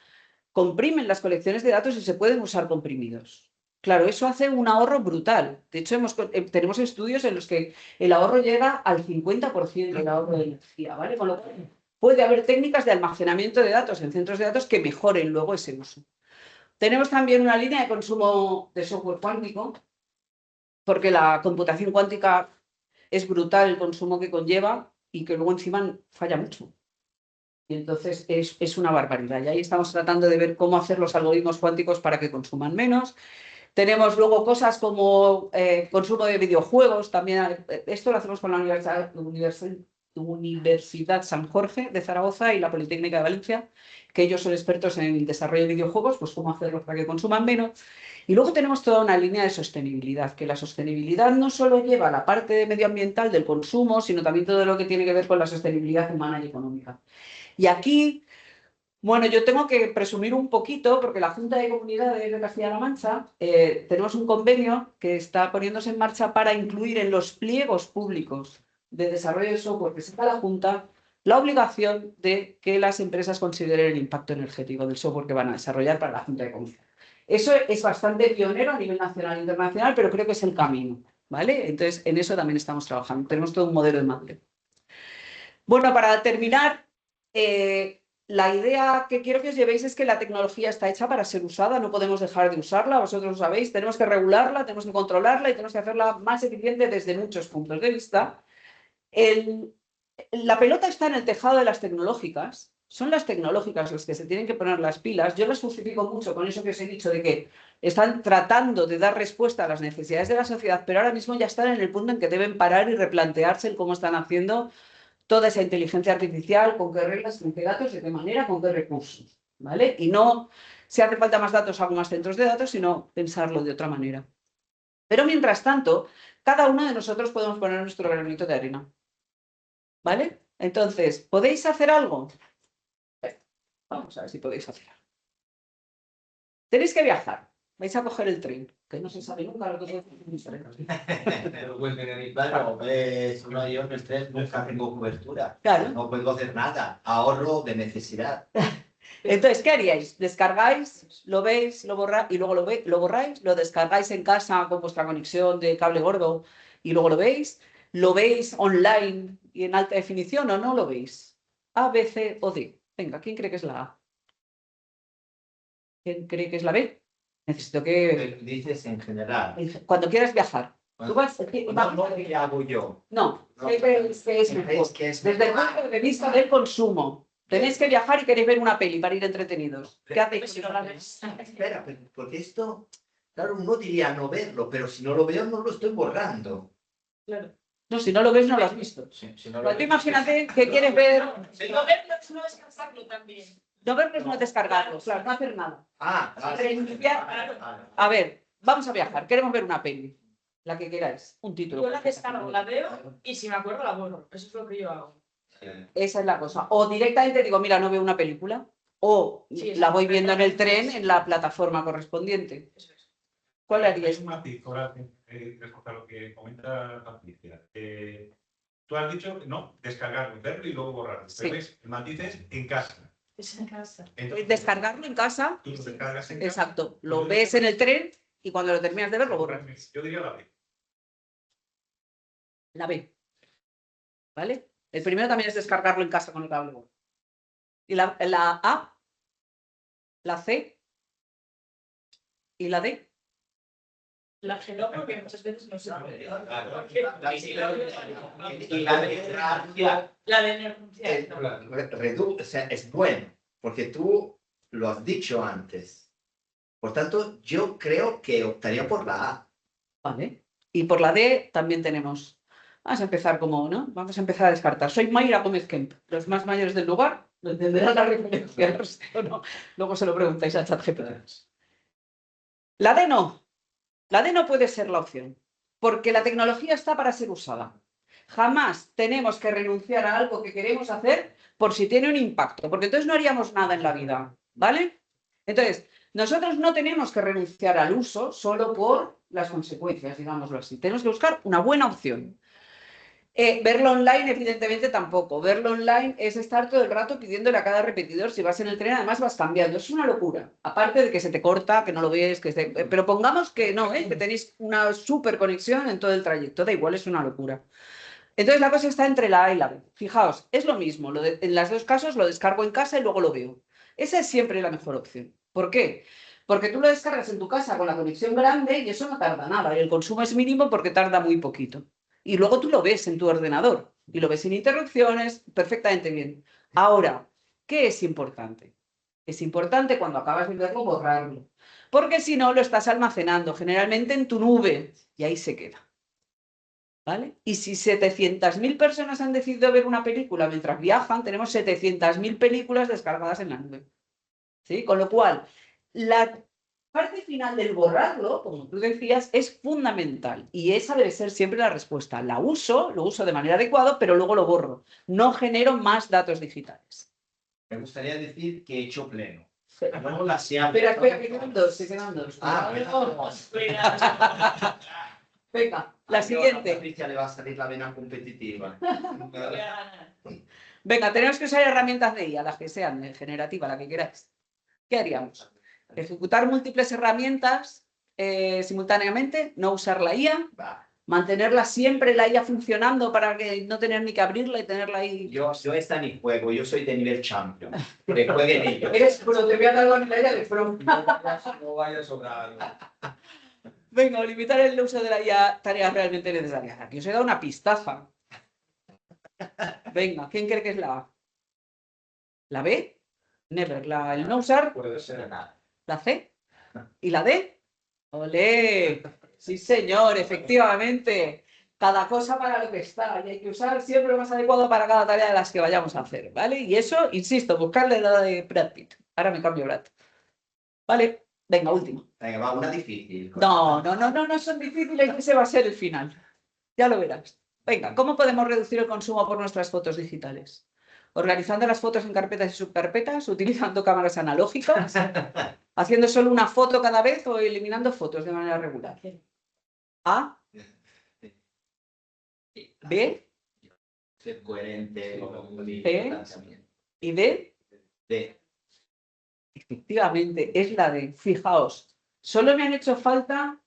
comprimen las colecciones de datos y se pueden usar comprimidos. Claro, eso hace un ahorro brutal. De hecho, tenemos estudios en los que el ahorro llega al 50% del ahorro de energía, ¿vale? Con lo cual, puede haber técnicas de almacenamiento de datos en centros de datos que mejoren luego ese uso. Tenemos también una línea de consumo de software cuántico, porque la computación cuántica es brutal el consumo que conlleva y que luego encima falla mucho. Y entonces es una barbaridad. Y ahí estamos tratando de ver cómo hacer los algoritmos cuánticos para que consuman menos. Tenemos luego cosas como consumo de videojuegos, también esto lo hacemos con la Universidad San Jorge de Zaragoza y la Politécnica de Valencia, que ellos son expertos en el desarrollo de videojuegos, pues cómo hacerlos para que consuman menos. Y luego tenemos toda una línea de sostenibilidad, que la sostenibilidad no solo lleva la parte medioambiental del consumo, sino también todo lo que tiene que ver con la sostenibilidad humana y económica. Y aquí... Bueno, yo tengo que presumir un poquito, porque la Junta de Comunidades de Castilla-La Mancha tenemos un convenio que está poniéndose en marcha para incluir en los pliegos públicos de desarrollo de software que saca la Junta la obligación de que las empresas consideren el impacto energético del software que van a desarrollar para la Junta de Comunidades. Eso es bastante pionero a nivel nacional e internacional, pero creo que es el camino, ¿vale? Entonces, en eso también estamos trabajando. Tenemos todo un modelo de madre. Bueno, para terminar... la idea que quiero que os llevéis es que la tecnología está hecha para ser usada, no podemos dejar de usarla, vosotros lo sabéis, tenemos que regularla, tenemos que controlarla y tenemos que hacerla más eficiente desde muchos puntos de vista. La pelota está en el tejado de las tecnológicas, son las tecnológicas las que se tienen que poner las pilas. Yo las justifico mucho con eso que os he dicho de que están tratando de dar respuesta a las necesidades de la sociedad, pero ahora mismo ya están en el punto en que deben parar y replantearse el cómo están haciendo toda esa inteligencia artificial, con qué reglas, con qué datos, de qué manera, con qué recursos, ¿vale? Y no, si hace falta más datos, hago más centros de datos, sino pensarlo de otra manera. Pero mientras tanto, cada uno de nosotros podemos poner nuestro granito de arena, ¿vale? Entonces, ¿podéis hacer algo? Vamos a ver si podéis hacer algo. Tenéis que viajar, vais a coger el tren, que no se sabe nunca lo que Claro, es un avión, el tren, nunca tengo cobertura. Claro. No puedo hacer nada. Ahorro de necesidad. Entonces, ¿qué haríais? Descargáis, lo veis, lo borráis y luego lo borráis, lo descargáis en casa con vuestra conexión de cable gordo y luego lo veis online y en alta definición o no lo veis. A, B, C o D. Venga, ¿quién cree que es la A? ¿Quién cree que es la B? Necesito que... Dices en general. Cuando quieras viajar. Tú vas... No, ¿qué hago yo? No, ¿qué creéis que es mejor? Desde el punto de vista del consumo. Tenéis que viajar y queréis ver una peli para ir entretenidos. ¿Qué hacéis si no la ves? Espera, porque esto, claro, uno diría no verlo, pero si no lo veo no lo estoy borrando. Claro. No, si no lo ves, no lo has visto. Si no Pues tú imagínate que quieres ver... No verlo es no descansarlo también. No verlo es no descargarlo, claro, no hacer nada. Vale. A ver, vamos a viajar, queremos ver una peli. La que queráis, un título. Yo la descargo, la veo y si me acuerdo la borro. Eso es lo que yo hago. Esa es la cosa. O directamente digo, mira, no veo una película. O Sí, la voy viendo en el tren en la plataforma correspondiente. Eso es. ¿Cuál haríais? Un matiz, ahora respecto a lo que comenta Patricia. Tú has dicho, no, descargarlo, verlo y luego borrarlo. Sí. Pero ves, el matiz es en casa. Es en casa. Entonces, Descargarlo en casa. tú lo descargas en casa. Exacto. Lo ves en el tren y cuando lo terminas de ver, lo borras. Yo diría la B. La B. ¿Vale? El primero también es descargarlo en casa con el cable. Y la A, la C y la D. La que no, porque muchas veces no se Y la democracia La de emergencia. o sea, es bueno, porque tú lo has dicho antes. Por tanto, yo creo que optaría por la A. Vale. Y por la D también tenemos. Vamos a empezar como, ¿no? Vamos a empezar a descartar. Soy Mayra Gómez Kemp. Los más mayores del lugar lo entenderán la referencia. No sé, o no. Luego se lo preguntáis a ChatGPT. La D no. La D no puede ser la opción. Porque la tecnología está para ser usada. Jamás tenemos que renunciar a algo que queremos hacer por si tiene un impacto. Porque entonces no haríamos nada en la vida. ¿Vale? Entonces, nosotros no tenemos que renunciar al uso solo por las consecuencias, digámoslo así. Tenemos que buscar una buena opción. Verlo online, evidentemente, tampoco. Verlo online es estar todo el rato pidiéndole a cada repetidor, si vas en el tren, además vas cambiando. Es una locura. Aparte de que se te corta, que no lo ves, pero pongamos que no, que tenéis una súper conexión en todo el trayecto. Da igual, es una locura. Entonces la cosa está entre la A y la B. Fijaos, es lo mismo. En los dos casos lo descargo en casa y luego lo veo. Esa es siempre la mejor opción. ¿Por qué? Porque tú lo descargas en tu casa con la conexión grande y eso no tarda nada. Y el consumo es mínimo porque tarda muy poquito. Y luego tú lo ves en tu ordenador y lo ves sin interrupciones, perfectamente bien. Ahora, ¿qué es importante? Es importante cuando acabas de verlo borrarlo, porque si no lo estás almacenando generalmente en tu nube y ahí se queda. ¿Vale? Y si 700.000 personas han decidido ver una película mientras viajan, tenemos 700.000 películas descargadas en la nube. ¿Sí? Con lo cual, la parte final del borrarlo, como tú decías, es fundamental y esa debe ser siempre la respuesta. Lo uso de manera adecuada, pero luego lo borro. No genero más datos digitales. Me gustaría decir que he hecho pleno. No la sea. Espera, que quedan dos, Venga, la siguiente. A Patricia le va a salir la vena competitiva. Venga, tenemos que usar herramientas de IA, las que sean, generativa, la que queráis. ¿Qué haríamos? Ejecutar múltiples herramientas simultáneamente, no usar la IA, mantenerla siempre la IA funcionando para que no tener ni que abrirla y tenerla ahí. Yo esta ni juego, yo soy de nivel champion. Que jueguen ellos. Eres pro, te voy a dar la medalla de pro. No vaya a sobrar. Venga, limitar el uso de la IA, tareas realmente necesarias. Aquí os he dado una pistaza. Venga, ¿quién cree que es la A? ¿La B? Never. El no usar. Puede ser nada. ¿La C? ¿Y la D? ¡Olé! Sí, señor, efectivamente. cada cosa para lo que está y hay que usar siempre lo más adecuado para cada tarea de las que vayamos a hacer, ¿vale? Y eso, insisto, buscarle la de Brad Pitt. Ahora me cambio Brad. ¿Vale? Venga, último. Venga, va, una difícil. No son difíciles, ese va a ser el final. Ya lo verás. Venga, ¿cómo podemos reducir el consumo por nuestras fotos digitales? Organizando las fotos en carpetas y subcarpetas, utilizando cámaras analógicas, haciendo solo una foto cada vez o eliminando fotos de manera regular. A, B, Ser coherente con mi ¿Eh? planteamiento. y D. D. Efectivamente, es la de, fijaos, solo me han hecho falta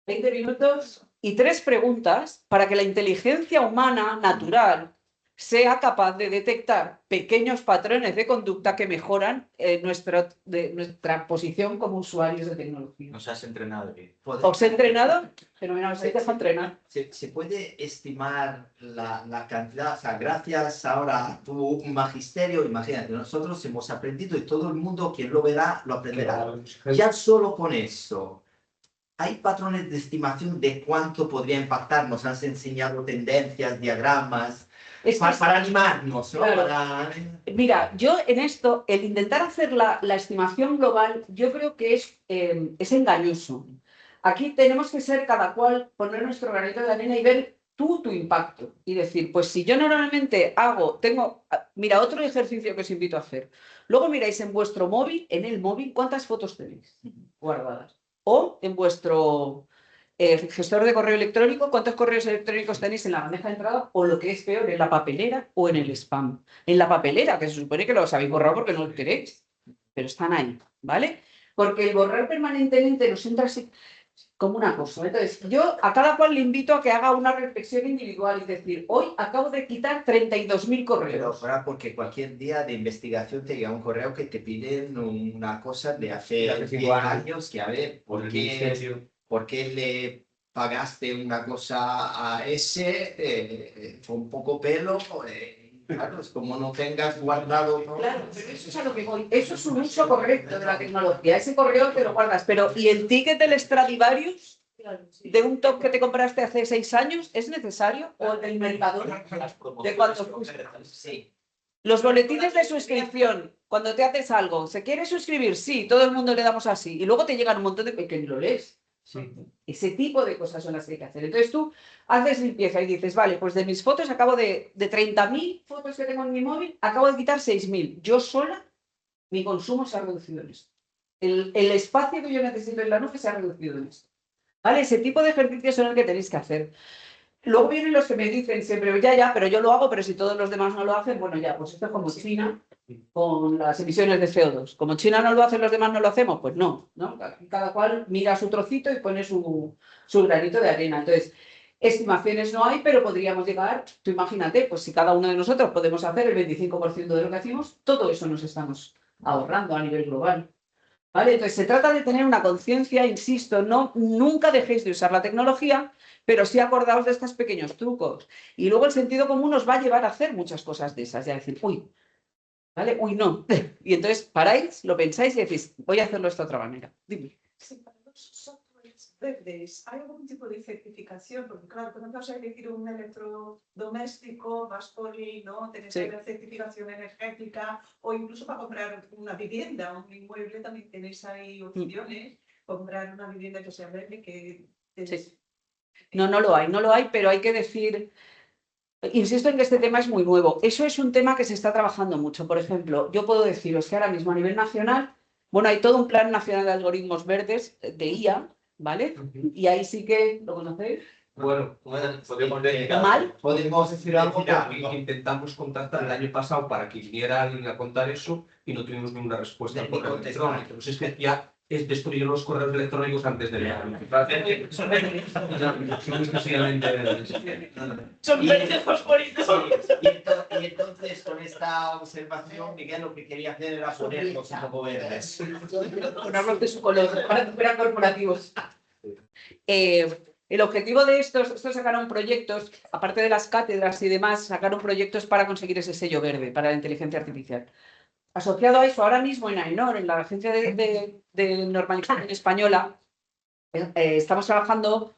20 minutos y 3 preguntas para que la inteligencia humana natural sea capaz de detectar pequeños patrones de conducta que mejoran nuestra posición como usuarios de tecnología. Nos has entrenado bien. ¿Os he entrenado? Fenomenal, os habéis dejado entrenar. ¿Se puede estimar la cantidad? O sea, gracias ahora a tu magisterio, imagínate, nosotros hemos aprendido y todo el mundo, quien lo verá, lo aprenderá. Ya solo con eso, ¿hay patrones de estimación de cuánto podría impactar? Nos has enseñado tendencias, diagramas, para animarnos, ¿no? Claro. Mira, yo en esto, el intentar hacer la estimación global, yo creo que es engañoso. Aquí tenemos que ser cada cual, poner nuestro granito de arena y ver tu impacto. Y decir, pues si yo normalmente mira, otro ejercicio que os invito a hacer. Luego miráis en vuestro móvil, en el móvil, cuántas fotos tenéis guardadas. O en vuestro gestor de correo electrónico, cuántos correos electrónicos tenéis en la bandeja de entrada o lo que es peor, en la papelera o en el spam. En la papelera, que se supone que los habéis borrado porque no los queréis, pero están ahí, ¿vale? Porque el borrar permanentemente nos entra así como una cosa. Entonces, yo a cada cual le invito a que haga una reflexión individual y decir, hoy acabo de quitar 32.000 correos. Pero fuera porque cualquier día de investigación te llega un correo que te piden una cosa de hace 10 años que, a ver, ¿por qué le pagaste una cosa a ese? Fue un poco pelo. Claro, es como no tengas guardado todo. Claro, pero eso es a lo que voy. Eso es un uso correcto de la tecnología. Ese correo te lo guardas. Pero, ¿y el ticket del Stradivarius de un top que te compraste hace 6 años es necesario? ¿O el del Mercadona? ¿De cuánto cuesta? Sí. Los boletines de suscripción, cuando te haces algo, ¿se quiere suscribir? Sí, todo el mundo le damos así. Y luego te llegan un montón de que ni lo lees. Sí. Ese tipo de cosas son las que hay que hacer. Entonces tú haces limpieza y dices, vale, pues de mis fotos acabo de 30.000 fotos que tengo en mi móvil, acabo de quitar 6.000. Yo sola, mi consumo se ha reducido en esto. El espacio que yo necesito en la nube se ha reducido en esto. ¿Vale? Ese tipo de ejercicios son el que tenéis que hacer. Luego vienen los que me dicen siempre, ya, pero yo lo hago, pero si todos los demás no lo hacen, bueno, ya, pues esto es como China con las emisiones de CO2. Como China no lo hace, los demás no lo hacemos, pues no, ¿no? Cada cual mira su trocito y pone su granito de arena. Entonces, estimaciones no hay, pero podríamos llegar, tú imagínate, pues si cada uno de nosotros podemos hacer el 25% de lo que hacemos, todo eso nos estamos ahorrando a nivel global. ¿Vale? Entonces, se trata de tener una conciencia, insisto, nunca dejéis de usar la tecnología, pero sí acordaos de estos pequeños trucos. Y luego el sentido común os va a llevar a hacer muchas cosas de esas, y a decir, uy, ¿vale? Uy, no. Y entonces paráis, lo pensáis y decís, voy a hacerlo de esta otra manera. Dime. Sí, para los softwares verdes, ¿hay algún tipo de certificación? Porque claro, cuando vas a elegir un electrodoméstico, vas por ahí, ¿no? Tienes que ver certificación energética o incluso para comprar una vivienda, un inmueble, también tenéis ahí opciones. Comprar una vivienda que sea verde, que... Sí. No lo hay, pero hay que decir... Insisto en que este tema es muy nuevo. Eso es un tema que se está trabajando mucho. Por ejemplo, yo puedo deciros que ahora mismo a nivel nacional, bueno, hay todo un plan nacional de algoritmos verdes de IA, ¿vale? Y ahí sí que, ¿lo conocéis? Bueno, podemos decir algo porque intentamos contactar el año pasado para que viniera alguien a contar eso y no tuvimos ninguna respuesta al correo electrónico. Pues es que ya destruyeron los correos electrónicos antes de la Son verdes fosforitos. Y entonces, con esta observación, Miguel lo que quería hacer era ponerlos un poco verdes. Ponerlos de su color, para que fueran corporativos. El objetivo de estos sacaron proyectos, aparte de las cátedras y demás, sacaron proyectos para conseguir ese sello verde para la inteligencia artificial. Asociado a eso, ahora mismo en AENOR, en la Agencia de Normalización Española, estamos trabajando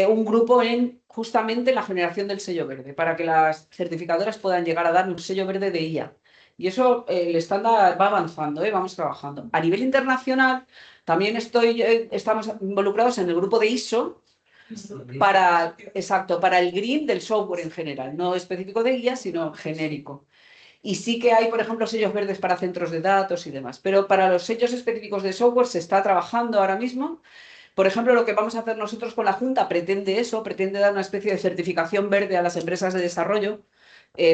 un grupo en justamente la generación del sello verde, para que las certificadoras puedan llegar a dar un sello verde de IA. Y eso, el estándar va avanzando, vamos trabajando. A nivel internacional, también estamos involucrados en el grupo de ISO para el green del software en general, no específico de IA, sino genérico. Y sí que hay, por ejemplo, sellos verdes para centros de datos y demás. Pero para los sellos específicos de software se está trabajando ahora mismo. Por ejemplo, lo que vamos a hacer nosotros con la Junta pretende dar una especie de certificación verde a las empresas de desarrollo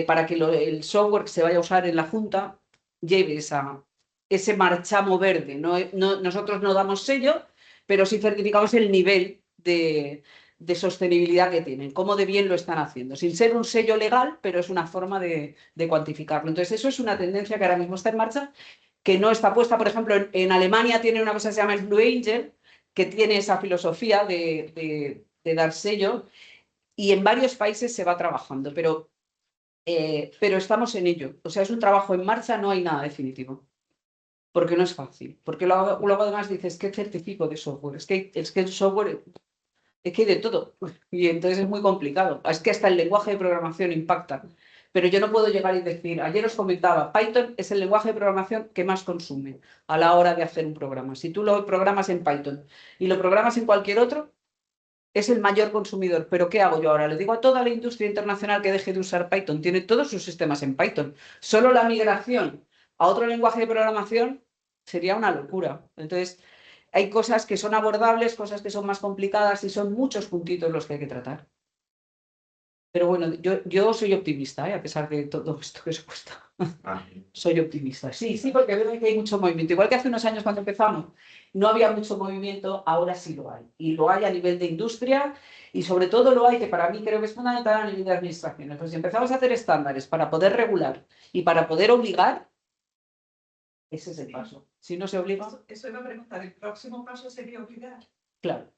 para que el software que se vaya a usar en la Junta lleve ese marchamo verde. Nosotros no damos sello, pero sí certificamos el nivel de sostenibilidad que tienen, cómo de bien lo están haciendo, sin ser un sello legal, pero es una forma de cuantificarlo. Entonces, eso es una tendencia que ahora mismo está en marcha, que no está puesta, por ejemplo, en Alemania tiene una cosa que se llama el Blue Angel, que tiene esa filosofía de dar sello, y en varios países se va trabajando, pero estamos en ello. O sea, es un trabajo en marcha, no hay nada definitivo. Porque no es fácil. Porque luego además dices, ¿qué certifico de software? Es que el software, es que hay de todo. Y entonces es muy complicado. Es que hasta el lenguaje de programación impacta. Pero yo no puedo llegar y decir, ayer os comentaba, Python es el lenguaje de programación que más consume a la hora de hacer un programa. Si tú lo programas en Python y lo programas en cualquier otro, es el mayor consumidor. ¿Pero qué hago yo ahora? Le digo a toda la industria internacional que deje de usar Python. Tiene todos sus sistemas en Python. Solo la migración a otro lenguaje de programación sería una locura. Entonces, hay cosas que son abordables, cosas que son más complicadas y son muchos puntitos los que hay que tratar. Pero bueno, yo soy optimista, a pesar de todo esto que os cuesta. Soy optimista. Sí, porque veo que hay mucho movimiento. Igual que hace unos años cuando empezamos no había mucho movimiento, ahora sí lo hay. Y lo hay a nivel de industria y sobre todo lo hay, que para mí creo que es fundamental a nivel de administraciones. Pues si empezamos a hacer estándares para poder regular y para poder obligar, ese es el paso. Si no se obliga... Eso iba a preguntar, ¿el próximo paso sería obligar? Claro.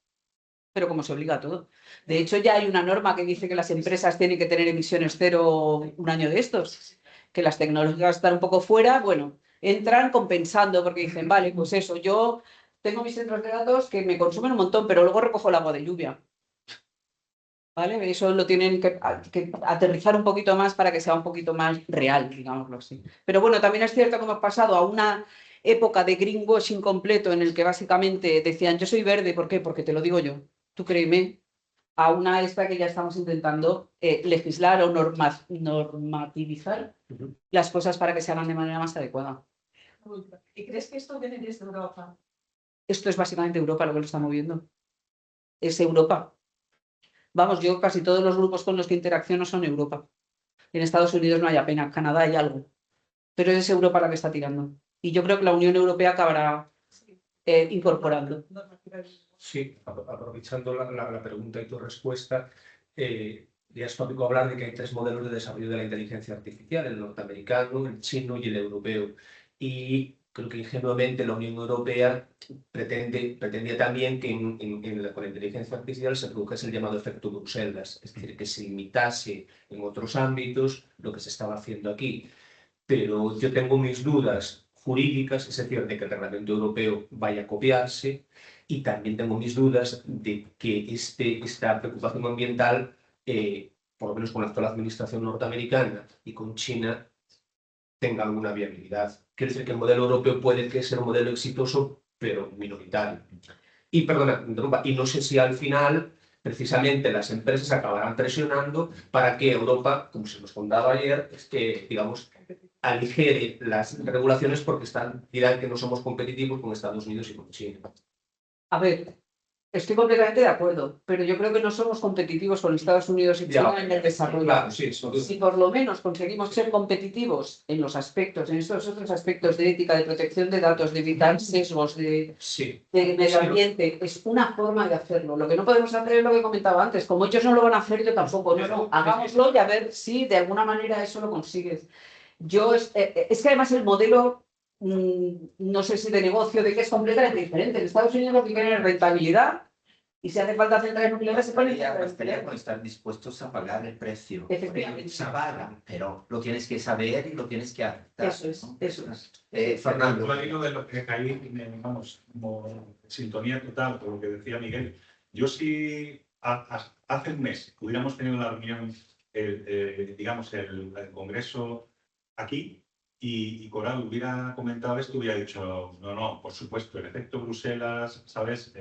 Pero como se obliga a todo. De hecho, ya hay una norma que dice que las empresas tienen que tener emisiones cero un año de estos, que las tecnológicas están un poco fuera, bueno, entran compensando porque dicen, vale, pues eso, yo tengo mis centros de datos que me consumen un montón, pero luego recojo el agua de lluvia. ¿Vale? Eso lo tienen que aterrizar un poquito más para que sea un poquito más real, digámoslo así. Pero bueno, también es cierto que hemos pasado a una época de greenwashing completo en el que básicamente decían, yo soy verde, ¿por qué? Porque te lo digo yo. Tú créeme, a una esta que ya estamos intentando legislar o normativizar las cosas para que se hagan de manera más adecuada. ¿Y crees que esto viene desde Europa? Esto es básicamente Europa lo que lo está moviendo. Es Europa. Vamos, yo casi todos los grupos con los que interacciono son Europa. En Estados Unidos no hay apenas, Canadá hay algo. Pero es Europa la que está tirando. Y yo creo que la Unión Europea acabará incorporando. Sí, aprovechando la pregunta y tu respuesta, ya es tópico hablar de que hay tres modelos de desarrollo de la inteligencia artificial, el norteamericano, el chino y el europeo. Y creo que ingenuamente la Unión Europea pretendía también que con la inteligencia artificial se produjese el llamado efecto Bruselas, es decir, que se imitase en otros ámbitos lo que se estaba haciendo aquí. Pero yo tengo mis dudas jurídicas, es decir, de que el Reglamento Europeo vaya a copiarse, y también tengo mis dudas de que esta preocupación ambiental, por lo menos con la actual administración norteamericana y con China, tenga alguna viabilidad. Quiero decir que el modelo europeo puede que sea un modelo exitoso, pero minoritario. Y, perdona, y no sé si al final, precisamente, las empresas acabarán presionando para que Europa, como se nos contaba ayer, digamos, aligere las regulaciones porque dirán que no somos competitivos con Estados Unidos y con China. A ver, estoy completamente de acuerdo, pero yo creo que no somos competitivos con Estados Unidos y China en el desarrollo. Claro, sí, si por lo menos conseguimos ser competitivos en los aspectos, en estos otros aspectos de ética, de protección de datos, de evitar sesgos, de medio ambiente, es una forma de hacerlo. Lo que no podemos hacer es lo que comentaba antes, como ellos no lo van a hacer, yo tampoco. No, hagámoslo y a ver si de alguna manera eso lo consigues. Es que además el modelo, no sé si de negocio, de que es completamente diferente. En Estados Unidos lo que quieren es rentabilidad y si hace falta centrales nucleares se pueden con estar dispuestos a pagar el precio. Efectivamente. Se paga, pero lo tienes que saber y lo tienes que aceptar. Eso es, ¿no? Eso es. Fernando. Al hilo de lo que ahí, vamos, como sintonía total con lo que decía Miguel, yo sí hace un mes hubiéramos tenido la reunión, digamos, el congreso aquí, y Coral hubiera comentado esto, hubiera dicho, no, por supuesto, el efecto Bruselas, ¿sabes?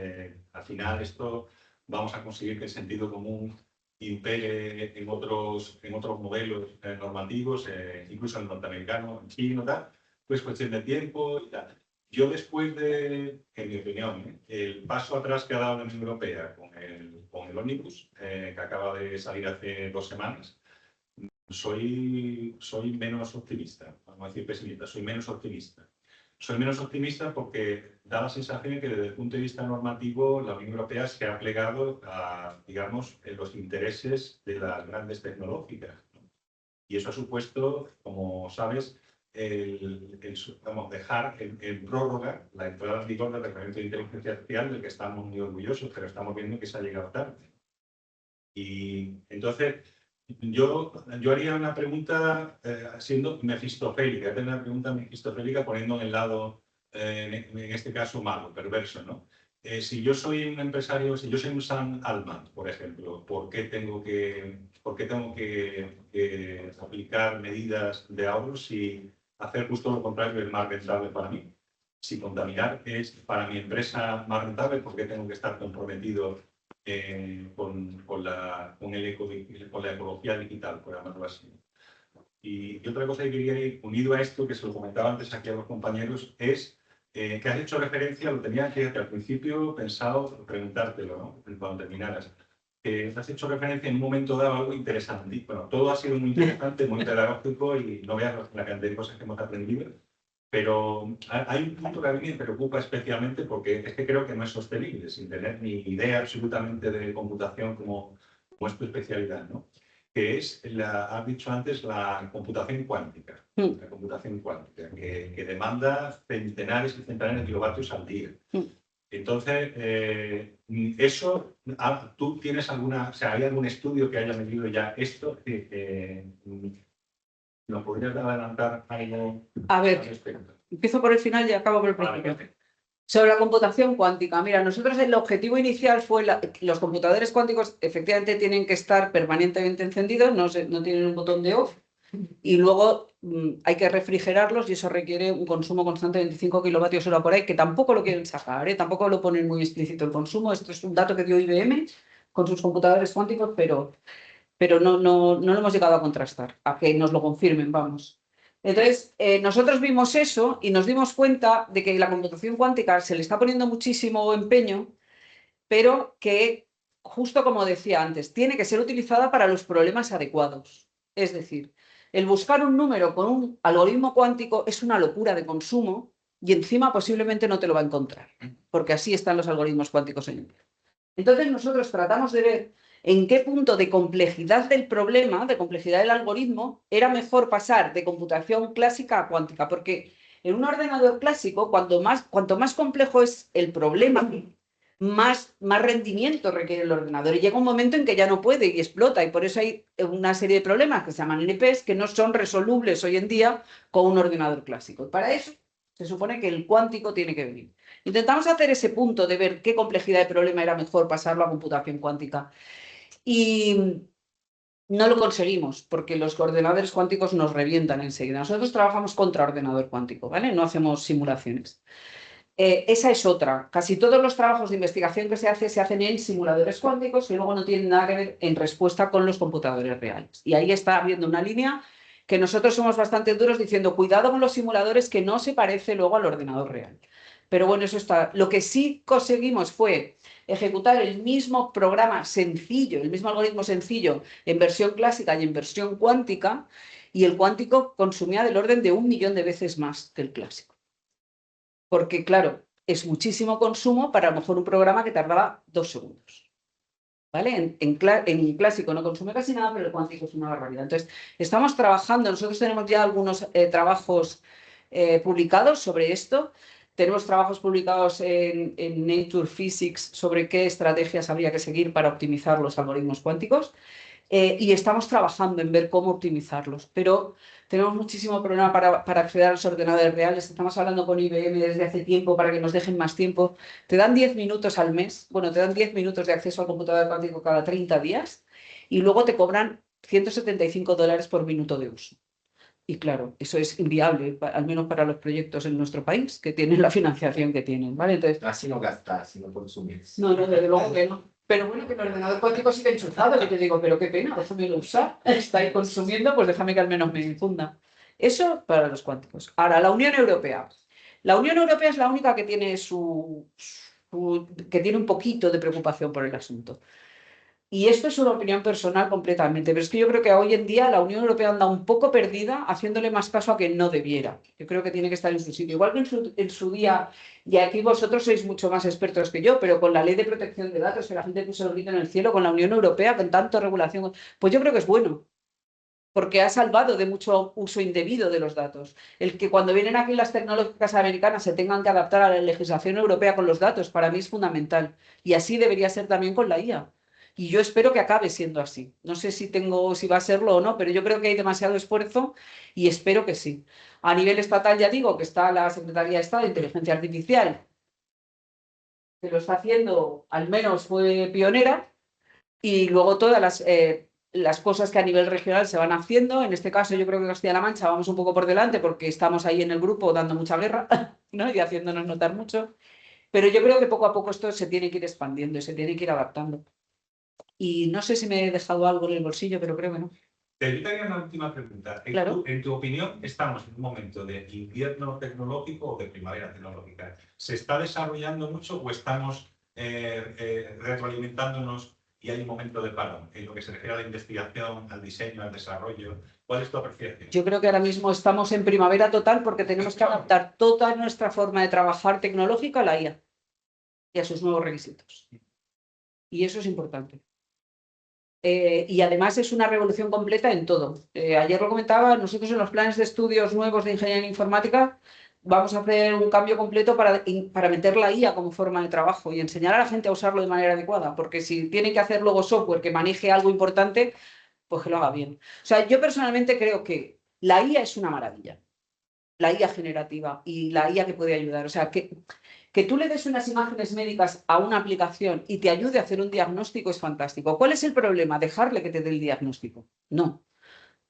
Al final esto vamos a conseguir que el sentido común impere en otros modelos normativos, incluso el norteamericano, en chino, tal, pues cuestión de tiempo y tal. Yo después de, en mi opinión, el paso atrás que ha dado la Unión Europea con el Omnibus, que acaba de salir hace 2 semanas, soy menos optimista, vamos a decir pesimista, soy menos optimista. Soy menos optimista porque da la sensación de que desde el punto de vista normativo la Unión Europea se ha plegado a, digamos, los intereses de las grandes tecnológicas, ¿no? Y eso ha supuesto, como sabes, dejar en prórroga la entrada en vigor del Reglamento de Inteligencia Artificial, del que estamos muy orgullosos, pero estamos viendo que se ha llegado tarde. Y entonces, yo haría una pregunta siendo mefistofélica, una pregunta mefistofélica poniendo en el lado, en este caso, malo, perverso, ¿no? Si yo soy un empresario, si yo soy un Sam Altman, por ejemplo, ¿por qué tengo que aplicar medidas de ahorro si hacer justo lo contrario es más rentable para mí? Si contaminar es para mi empresa más rentable, ¿por qué tengo que estar comprometido con la ecología digital, por llamarlo así? Y otra cosa que quería ir unido a esto, que se lo comentaba antes aquí a los compañeros, es que has hecho referencia, lo tenía que al principio pensado preguntártelo, ¿no? Cuando terminaras. Has hecho referencia en un momento dado a algo interesante. Bueno, todo ha sido muy interesante, muy pedagógico y no veas la cantidad de cosas que hemos aprendido. Pero hay un punto que a mí me preocupa especialmente porque es que creo que no es sostenible, sin tener ni idea absolutamente de computación como es tu especialidad, ¿no? Que es, has dicho antes, la computación cuántica. La computación cuántica, que demanda centenares y centenares de kilovatios al día. Entonces, eso, ¿tú tienes alguna, o sea, hay algún estudio que haya medido ya esto? ¿Nos podrías adelantar algo A ver, al respecto? empiezo por el final y acabo por el principio. Vale. Sobre la computación cuántica, mira, nosotros el objetivo inicial fue, los computadores cuánticos efectivamente tienen que estar permanentemente encendidos, no tienen un botón de off, y luego hay que refrigerarlos y eso requiere un consumo constante de 25 kilovatios hora por ahí, que tampoco lo quieren sacar, tampoco lo ponen muy explícito el consumo. Esto es un dato que dio IBM con sus computadores cuánticos, pero no lo hemos llegado a contrastar, a que nos lo confirmen, vamos. Entonces, nosotros vimos eso y nos dimos cuenta de que la computación cuántica se le está poniendo muchísimo empeño, pero que, justo como decía antes, tiene que ser utilizada para los problemas adecuados. Es decir, el buscar un número con un algoritmo cuántico es una locura de consumo y encima posiblemente no te lo va a encontrar, porque así están los algoritmos cuánticos en el. Entonces nosotros tratamos de ver en qué punto de complejidad del problema, de complejidad del algoritmo, era mejor pasar de computación clásica a cuántica, porque en un ordenador clásico, cuanto más complejo es el problema, más rendimiento requiere el ordenador. Y llega un momento en que ya no puede y explota, y por eso hay una serie de problemas que se llaman NPs que no son resolubles hoy en día con un ordenador clásico. Y para eso se supone que el cuántico tiene que venir. Intentamos hacer ese punto de ver qué complejidad de problema era mejor pasarlo a computación cuántica. Y no lo conseguimos, porque los ordenadores cuánticos nos revientan enseguida. Nosotros trabajamos contra ordenador cuántico, ¿vale? No hacemos simulaciones. Esa es otra. Casi todos los trabajos de investigación que se hacen en simuladores cuánticos y luego no tienen nada que ver en respuesta con los computadores reales. Y ahí está habiendo una línea que nosotros somos bastante duros diciendo cuidado con los simuladores, que no se parece luego al ordenador real. Pero bueno, eso está. Lo que sí conseguimos fue ejecutar el mismo programa sencillo, el mismo algoritmo sencillo en versión clásica y en versión cuántica, y el cuántico consumía del orden de 1 millón de veces más que el clásico. Porque, claro, es muchísimo consumo para a lo mejor un programa que tardaba 2 segundos. ¿Vale? En clásico no consume casi nada, pero el cuántico es una barbaridad. Entonces, estamos trabajando, nosotros tenemos ya algunos trabajos publicados sobre esto. Tenemos trabajos publicados en Nature Physics sobre qué estrategias habría que seguir para optimizar los algoritmos cuánticos. y estamos trabajando en ver cómo optimizarlos, pero tenemos muchísimo problema para acceder a los ordenadores reales. Estamos hablando con IBM desde hace tiempo para que nos dejen más tiempo. Te dan 10 minutos al mes, bueno, te dan 10 minutos de acceso al computador cuántico cada 30 días y luego te cobran $175 por minuto de uso. Y claro, eso es inviable, al menos para los proyectos en nuestro país, que tienen la financiación que tienen, ¿vale? Entonces, Así no gastas, sino consumir. no, desde luego que no. Pero bueno, que el ordenador cuántico sigue enchufado, y te digo, pero qué pena, déjamelo usar. Está ahí consumiendo, pues déjame que al menos me infunda. Eso para los cuánticos. Ahora, la Unión Europea. La Unión Europea es la única que tiene que tiene un poquito de preocupación por el asunto. Y esto es una opinión personal completamente, pero es que yo creo que hoy en día la Unión Europea anda un poco perdida, haciéndole más caso a que no debiera. Yo creo que tiene que estar en su sitio. Igual que en su día, y aquí vosotros sois mucho más expertos que yo, pero con la ley de protección de datos, que la gente puso el grito en el cielo, con la Unión Europea, con tanta regulación, pues yo creo que es bueno, porque ha salvado de mucho uso indebido de los datos. El que cuando vienen aquí las tecnológicas americanas se tengan que adaptar a la legislación europea con los datos, para mí es fundamental. Y así debería ser también con la IA. Y yo espero que acabe siendo así. No sé si va a serlo o no, pero yo creo que hay demasiado esfuerzo y espero que sí. A nivel estatal ya digo que está la Secretaría de Estado de Inteligencia Artificial, que lo está haciendo, al menos fue pionera, y luego todas las cosas que a nivel regional se van haciendo. En este caso yo creo que Castilla-La Mancha vamos un poco por delante porque estamos ahí en el grupo dando mucha guerra, ¿no? Y haciéndonos notar mucho. Pero yo creo que poco a poco esto se tiene que ir expandiendo y se tiene que ir adaptando. Y no sé si me he dejado algo en el bolsillo, pero creo que no. Te daría una última pregunta. Claro. En tu opinión, ¿estamos en un momento de invierno tecnológico o de primavera tecnológica? ¿Se está desarrollando mucho o estamos retroalimentándonos y hay un momento de parón en lo que se refiere a la investigación, al diseño, al desarrollo? ¿Cuál es tu apreciación? Yo creo que ahora mismo estamos en primavera total porque tenemos que adaptar toda nuestra forma de trabajar tecnológica a la IA y a sus nuevos requisitos. Y eso es importante. Y además es una revolución completa en todo. Ayer lo comentaba, nosotros en los planes de estudios nuevos de ingeniería informática vamos a hacer un cambio completo para meter la IA como forma de trabajo y enseñar a la gente a usarlo de manera adecuada, porque si tienen que hacer luego software que maneje algo importante, pues que lo haga bien. O sea, yo personalmente creo que la IA es una maravilla, la IA generativa y la IA que puede ayudar. O sea, que tú le des unas imágenes médicas a una aplicación y te ayude a hacer un diagnóstico es fantástico. ¿Cuál es el problema? Dejarle que te dé el diagnóstico. No.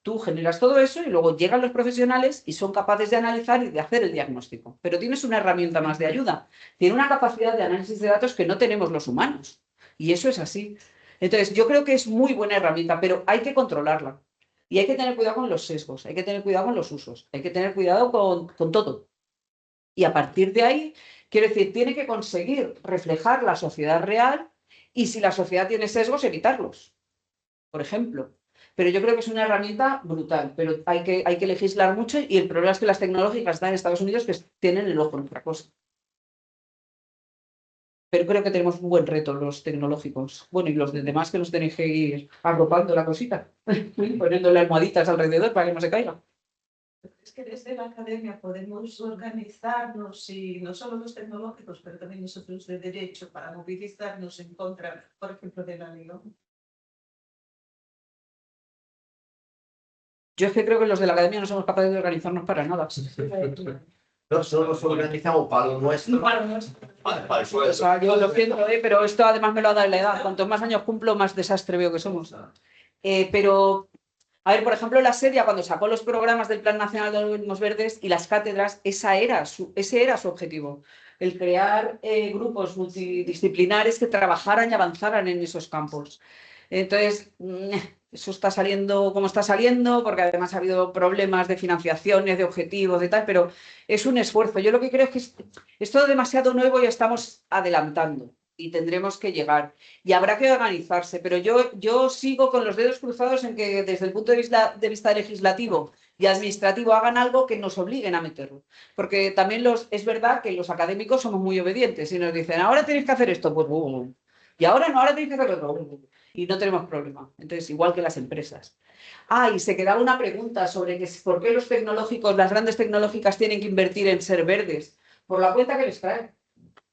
Tú generas todo eso y luego llegan los profesionales y son capaces de analizar y de hacer el diagnóstico. Pero tienes una herramienta más de ayuda. Tiene una capacidad de análisis de datos que no tenemos los humanos. Y eso es así. Entonces, yo creo que es muy buena herramienta, pero hay que controlarla. Y hay que tener cuidado con los sesgos, hay que tener cuidado con los usos, hay que tener cuidado con todo. Y a partir de ahí, quiero decir, tiene que conseguir reflejar la sociedad real y si la sociedad tiene sesgos, evitarlos, por ejemplo. Pero yo creo que es una herramienta brutal, pero hay que legislar mucho y el problema es que las tecnológicas están en Estados Unidos que tienen el ojo en otra cosa. Pero creo que tenemos un buen reto los tecnológicos. Bueno, y los demás que nos tenéis que ir arropando la cosita, poniéndole almohaditas alrededor para que no se caiga. Es que desde la academia podemos organizarnos y no solo los tecnológicos, pero también nosotros de derecho para movilizarnos en contra, por ejemplo, de la ley, ¿no? Yo es que creo que los de la academia no somos capaces de organizarnos para nada. Nosotros nos organizamos para lo nuestro. Para el suelo. O sea, yo lo siento, pero esto además me lo ha dado la edad. Cuantos más años cumplo, más desastre veo que somos. Pero, a ver, por ejemplo, la SEDIA, cuando sacó los programas del Plan Nacional de Algoritmos Verdes y las cátedras, ese era su objetivo. El crear grupos multidisciplinares que trabajaran y avanzaran en esos campos. Entonces, eso está saliendo como está saliendo, porque además ha habido problemas de financiaciones, de objetivos, de tal, pero es un esfuerzo. Yo lo que creo es que es todo demasiado nuevo y estamos adelantando y tendremos que llegar. Y habrá que organizarse, pero yo sigo con los dedos cruzados en que desde el punto de vista legislativo y administrativo hagan algo que nos obliguen a meterlo. Porque también es verdad que los académicos somos muy obedientes y nos dicen, ahora tenéis que hacer esto, pues y ahora no, ahora tenéis que hacer otro. Y no tenemos problema. Entonces, igual que las empresas. Y se quedaba una pregunta sobre por qué los tecnológicos, las grandes tecnológicas tienen que invertir en ser verdes. Por la cuenta que les trae.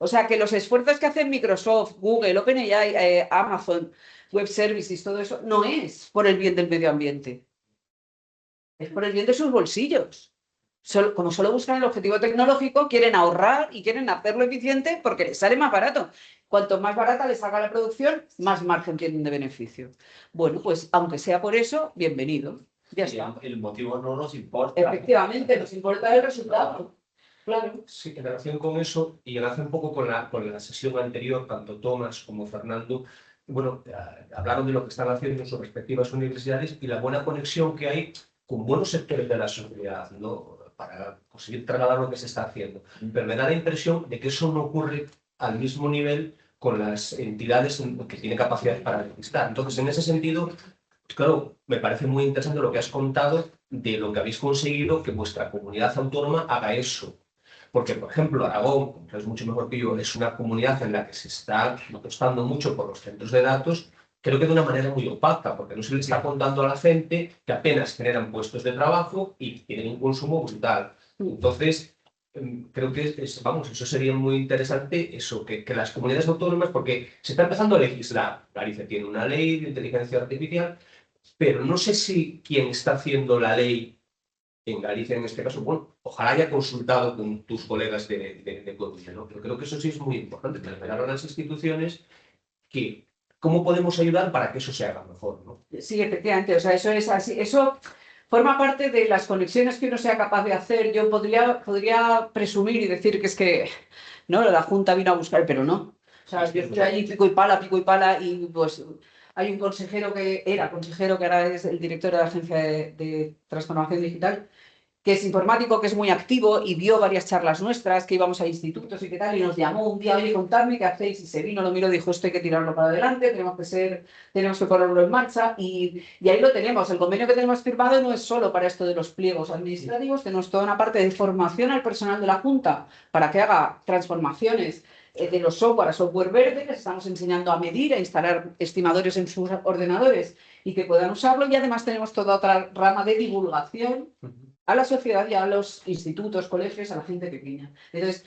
O sea, que los esfuerzos que hacen Microsoft, Google, OpenAI, Amazon, Web Services, todo eso, no es por el bien del medio ambiente. Es por el bien de sus bolsillos. Como solo buscan el objetivo tecnológico, quieren ahorrar y quieren hacerlo eficiente porque les sale más barato. Cuanto más barata les haga la producción, más margen tienen de beneficio. Bueno, pues aunque sea por eso, bienvenido. Ya está. El motivo no nos importa. Efectivamente, nos importa el resultado. Claro. Sí, en relación con eso, y enlace un poco con la sesión anterior, tanto Tomás como Fernando, bueno, hablaron de lo que están haciendo en sus respectivas universidades y la buena conexión que hay con buenos sectores de la sociedad, ¿no? Para conseguir trasladar lo que se está haciendo. Pero me da la impresión de que eso no ocurre al mismo nivel con las entidades que tienen capacidad para legislar. Entonces, en ese sentido, claro, me parece muy interesante lo que has contado de lo que habéis conseguido que vuestra comunidad autónoma haga eso. Porque, por ejemplo, Aragón, como sabes mucho mejor que yo, es una comunidad en la que se está apostando mucho por los centros de datos, creo que de una manera muy opaca, porque no se le está contando a la gente que apenas generan puestos de trabajo y tienen un consumo brutal. Entonces, creo que vamos, eso sería muy interesante, eso, que las comunidades autónomas, porque se está empezando a legislar. Galicia tiene una ley de inteligencia artificial, pero no sé si quien está haciendo la ley en Galicia, en este caso, bueno, ojalá haya consultado con tus colegas de Coruña, ¿no? Pero creo que eso sí es muy importante, plantear a las instituciones que cómo podemos ayudar para que eso se haga mejor, ¿no? Sí, efectivamente, o sea, eso es así, eso forma parte de las conexiones que uno sea capaz de hacer. Yo podría presumir y decir que es que, ¿no? La Junta vino a buscar, pero no. O sea, yo estoy allí pico y pala, y pues hay un consejero que ahora es el director de la Agencia de Transformación Digital, que es informático, que es muy activo y vio varias charlas nuestras, que íbamos a institutos y qué tal, y nos llamó un día, oye, contadme qué hacéis, y se vino, lo miró, dijo, esto hay que tirarlo para adelante, tenemos que ponerlo en marcha, y ahí lo tenemos. El convenio que tenemos firmado no es solo para esto de los pliegos administrativos, tenemos toda una parte de formación al personal de la Junta para que haga transformaciones de los software a software verde, les estamos enseñando a medir, a instalar estimadores en sus ordenadores y que puedan usarlo, y además tenemos toda otra rama de divulgación a la sociedad y a los institutos, colegios, a la gente pequeña. Entonces,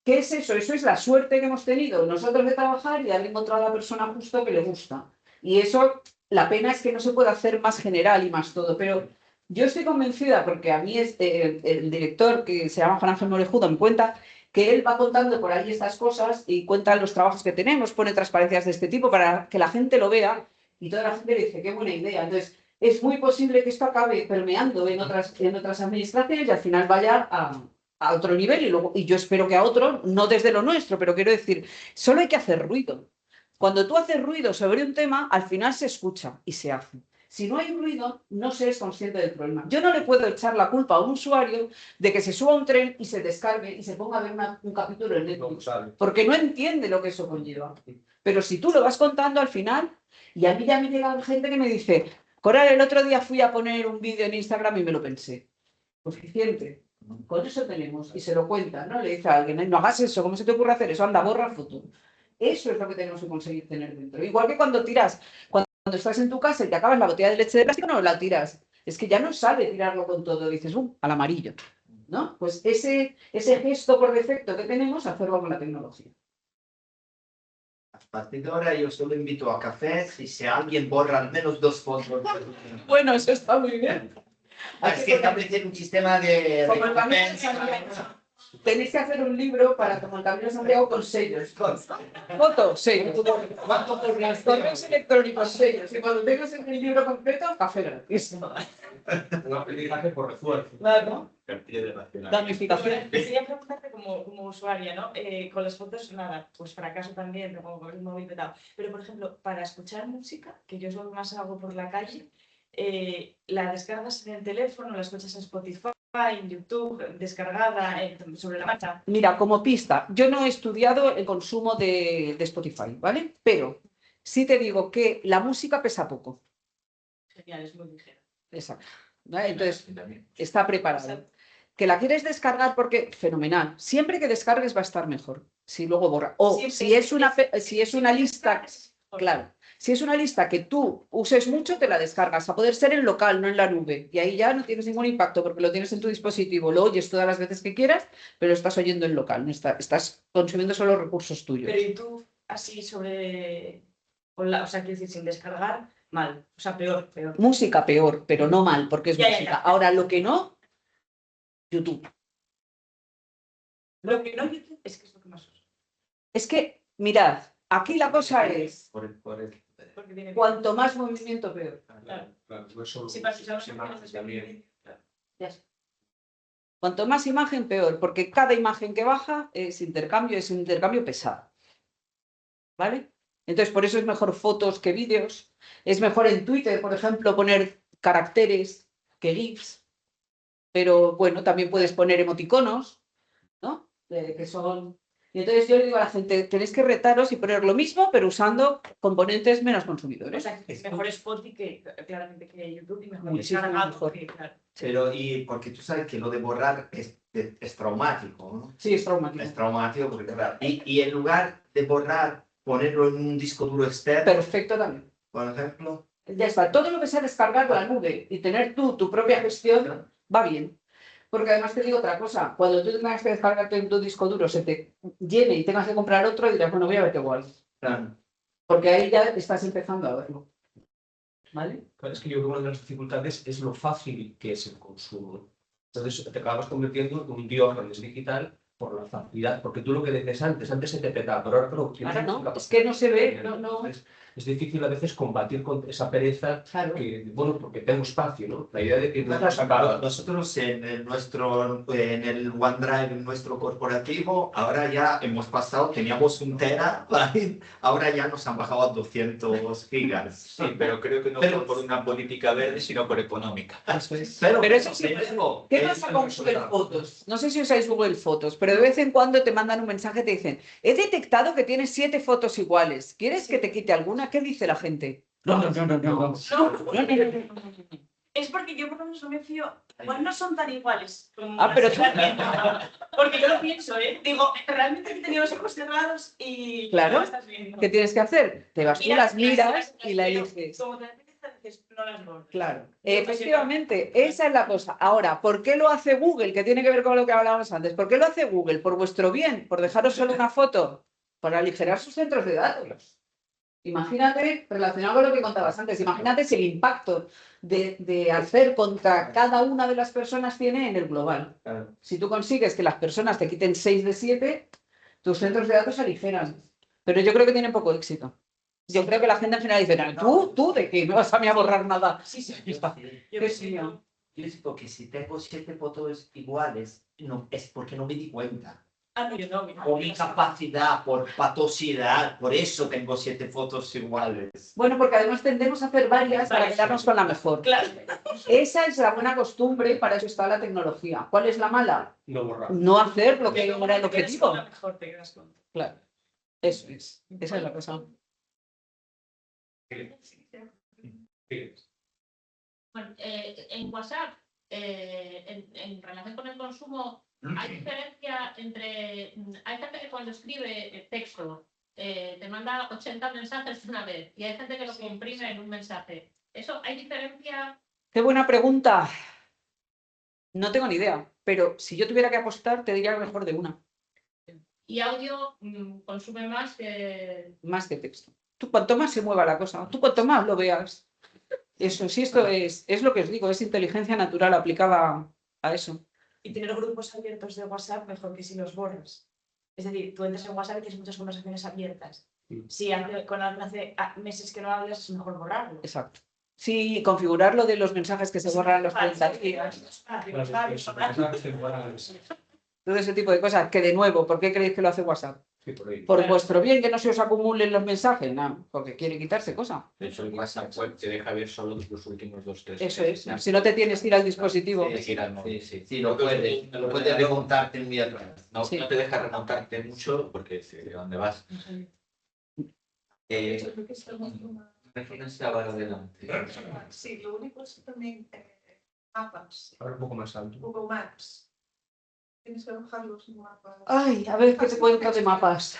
¿qué es eso? Eso es la suerte que hemos tenido nosotros de trabajar y de haber encontrado a la persona justo que le gusta. Y eso, la pena es que no se puede hacer más general y más todo, pero yo estoy convencida, porque a mí el director, que se llama Juan Ángel Morejudo, me cuenta que él va contando por ahí estas cosas y cuenta los trabajos que tenemos, pone transparencias de este tipo para que la gente lo vea y toda la gente le dice, qué buena idea. Entonces, es muy posible que esto acabe permeando en otras administraciones y al final vaya a otro nivel y yo espero que a otro, no desde lo nuestro, pero quiero decir, solo hay que hacer ruido. Cuando tú haces ruido sobre un tema, al final se escucha y se hace. Si no hay ruido, no se es consciente del problema. Yo no le puedo echar la culpa a un usuario de que se suba a un tren y se descargue y se ponga a ver un capítulo en Netflix, porque no entiende lo que eso conlleva. Pero si tú lo vas contando al final, y a mí ya me llega gente que me dice, Coral, el otro día fui a poner un vídeo en Instagram y me lo pensé. Suficiente. Con eso tenemos. Y se lo cuenta, ¿no? Le dice a alguien, no hagas eso, ¿cómo se te ocurre hacer eso? Anda, borra foto. Eso es lo que tenemos que conseguir tener dentro. Igual que cuando estás en tu casa y te acabas la botella de leche de plástico, no la tiras. Es que ya no sabe tirarlo con todo. Dices, al amarillo. ¿No? Pues ese gesto por defecto que tenemos, hacerlo con la tecnología. A partir de ahora yo solo invito a café si alguien borra al menos 2 fotos. Bueno, eso está muy bien. Hay que establecer un sistema de recompensa. Tenéis que hacer un libro para como el Camino de Santiago con sellos. Fotos, sellos. Correos electrónicos, sellos. Y cuando tengas el libro completo, café gratis. Un aprendizaje por refuerzo. Claro. Bueno, Gamificación. quería preguntarte como usuaria, ¿no? Con las fotos, nada, pues fracaso también, tengo con el móvil petado. Pero, por ejemplo, para escuchar música, que yo es lo que más hago por la calle, la descargas en el teléfono, la escuchas en Spotify, en YouTube, descargada sobre la marcha. Mira, como pista, yo no he estudiado el consumo de Spotify, ¿vale? Pero sí te digo que la música pesa poco. Genial, es muy ligera. Exacto. ¿Vale? Entonces, está preparado. Que la quieres descargar porque, fenomenal. Siempre que descargues va a estar mejor. Si luego borra. O si es una lista... Claro. Si es una lista que tú uses mucho, te la descargas. A poder ser en local, no en la nube. Y ahí ya no tienes ningún impacto porque lo tienes en tu dispositivo. Lo oyes todas las veces que quieras, pero estás oyendo en local. No estás consumiendo solo recursos tuyos. Pero YouTube, así sobre... o sea, quiero decir, sin descargar, mal. O sea, peor, peor. Música peor, pero no mal, porque es Ya, ya, música. ya. Ahora, lo que no, YouTube. Lo que no YouTube es que es lo que más uso. Es que, mirad, aquí la cosa es, Porque tiene... cuanto más movimiento, peor. Claro. Claro, no es solo Sí, para escuchar las imágenes también. Ya está. Cuanto más imagen, peor, porque cada imagen que baja es un intercambio pesado. ¿Vale? Entonces, por eso es mejor fotos que vídeos. Es mejor en Twitter, por ejemplo, poner caracteres que GIFs. Pero bueno, también puedes poner emoticonos, ¿no? Que son... Y entonces yo le digo a la gente, tenéis que retaros y poner lo mismo, pero usando componentes menos O consumidores. sea, que es mejor Spotify que claramente que YouTube y mejor Muchísimo descargado mejor. que, claro. Pero, y porque tú sabes que lo de borrar es traumático, ¿no? Sí, es traumático. Es traumático porque, claro, y en lugar de borrar, ponerlo en un disco duro externo, Perfecto también. por ejemplo. Ya está, todo lo que sea descargar la nube y tener tú tu propia gestión va bien. Porque además te digo otra cosa, cuando tú tengas que descargarte en tu disco duro, se te llene y tengas que comprar otro, dirás, bueno, voy a verte igual. Claro. Porque ahí ya estás empezando a verlo. ¿Vale? Claro, es que yo creo que una de las dificultades es lo fácil que es el consumo. Entonces te acabas convirtiendo en un diógenes digital por la facilidad, porque tú lo que decías antes se te petaba, pero ahora creo que Ahora no, es que no se ve, no. Es difícil a veces combatir con esa pereza, Claro. que, bueno, porque tengo espacio, ¿no? La idea de que no Claro, se acaba. nosotros en el OneDrive, en nuestro corporativo, ahora ya hemos pasado, teníamos 1 tera, ¿vale? Ahora ya nos han bajado a 200 gigas. Sí, pero creo que no Pero- por una política verde, sino por económica. Pero eso sí, ¿qué pasa con Google Fotos? No sé si usáis Google Fotos, pero de vez en cuando te mandan un mensaje y te dicen, he detectado que tienes 7 fotos iguales, ¿quieres que te quite alguna? ¿Qué dice la gente? No. No, es porque yo por lo menos no me fío, igual no son tan iguales. Como Pero las que porque yo lo pienso, ¿eh? Digo, realmente he tenido los ojos cerrados y Claro. no estás viendo. ¿Qué tienes que hacer? Te vas tú, las miras y la eliges. Como te dices, no las bordes. Claro, efectivamente, esa es la cosa. Ahora, ¿por qué lo hace Google? Que tiene que ver con lo que hablábamos antes. ¿Por qué lo hace Google? ¿Por vuestro bien? ¿Por dejaros solo una foto? Para aligerar sus centros de datos. Imagínate, relacionado con lo que contabas antes, imagínate si el impacto de hacer contra cada una de las personas tiene en el global. Claro. Si tú consigues que las personas te quiten 6 de 7, tus centros de datos se aligeran. Pero yo creo que tienen poco éxito. Yo creo que la gente en general dice, ¿tú de qué? ¿Me vas a mí a borrar nada? Sí, sí, Yo Qué sío. digo que si tengo 7 fotos iguales, no, es porque no me di cuenta. Ah, no, yo no. Por incapacidad, por patosidad, por eso tengo 7 fotos iguales. Bueno, porque además tendemos a hacer varias para quedarnos con la mejor. Claro. Esa es la buena costumbre, para eso está la tecnología. ¿Cuál es la mala? No borrar. No hacer lo que era el Te quedas objetivo. con la mejor, te quedas con. Claro, eso es. Esa es la cosa. Bueno, en WhatsApp, en relación con el consumo, hay diferencia entre... Hay gente que cuando escribe texto te manda 80 mensajes una vez y hay gente que lo comprime en un mensaje. ¿Eso hay diferencia? Qué buena pregunta. No tengo ni idea, pero si yo tuviera que apostar, te diría que mejor de una, Y audio consume más que... más que texto. Tú cuanto más se mueva la cosa, tú cuanto más lo veas. Eso, sí, esto es lo que os digo, es inteligencia natural aplicada a eso. Y tener grupos abiertos de WhatsApp mejor que si los borras. Es decir, tú entras en WhatsApp y tienes muchas conversaciones abiertas. Si con alguien hace meses que no hablas, es mejor borrarlo. Exacto. Sí, configurar lo de los mensajes que se borran los 30 días. Todo ese tipo de cosas, que de nuevo, ¿por qué creéis que lo hace WhatsApp? Sí, por ahí. ¿Por vuestro bien, que no se os acumulen los mensajes? No, porque quiere quitarse cosas. De hecho, el WhatsApp web te deja ver solo los últimos 2-3. Eso es. Si no te tienes que ir al dispositivo. Sí, lo puedes remontarte muy atrás. No, Sí. no te deja remontarte mucho porque sé de dónde vas. Referencia para adelante. Sí, lo único es que también mapas, Ahora un poco más alto. Google Maps. Tienes que bajar los mapas. Ay, a ver qué te cuento de mapas.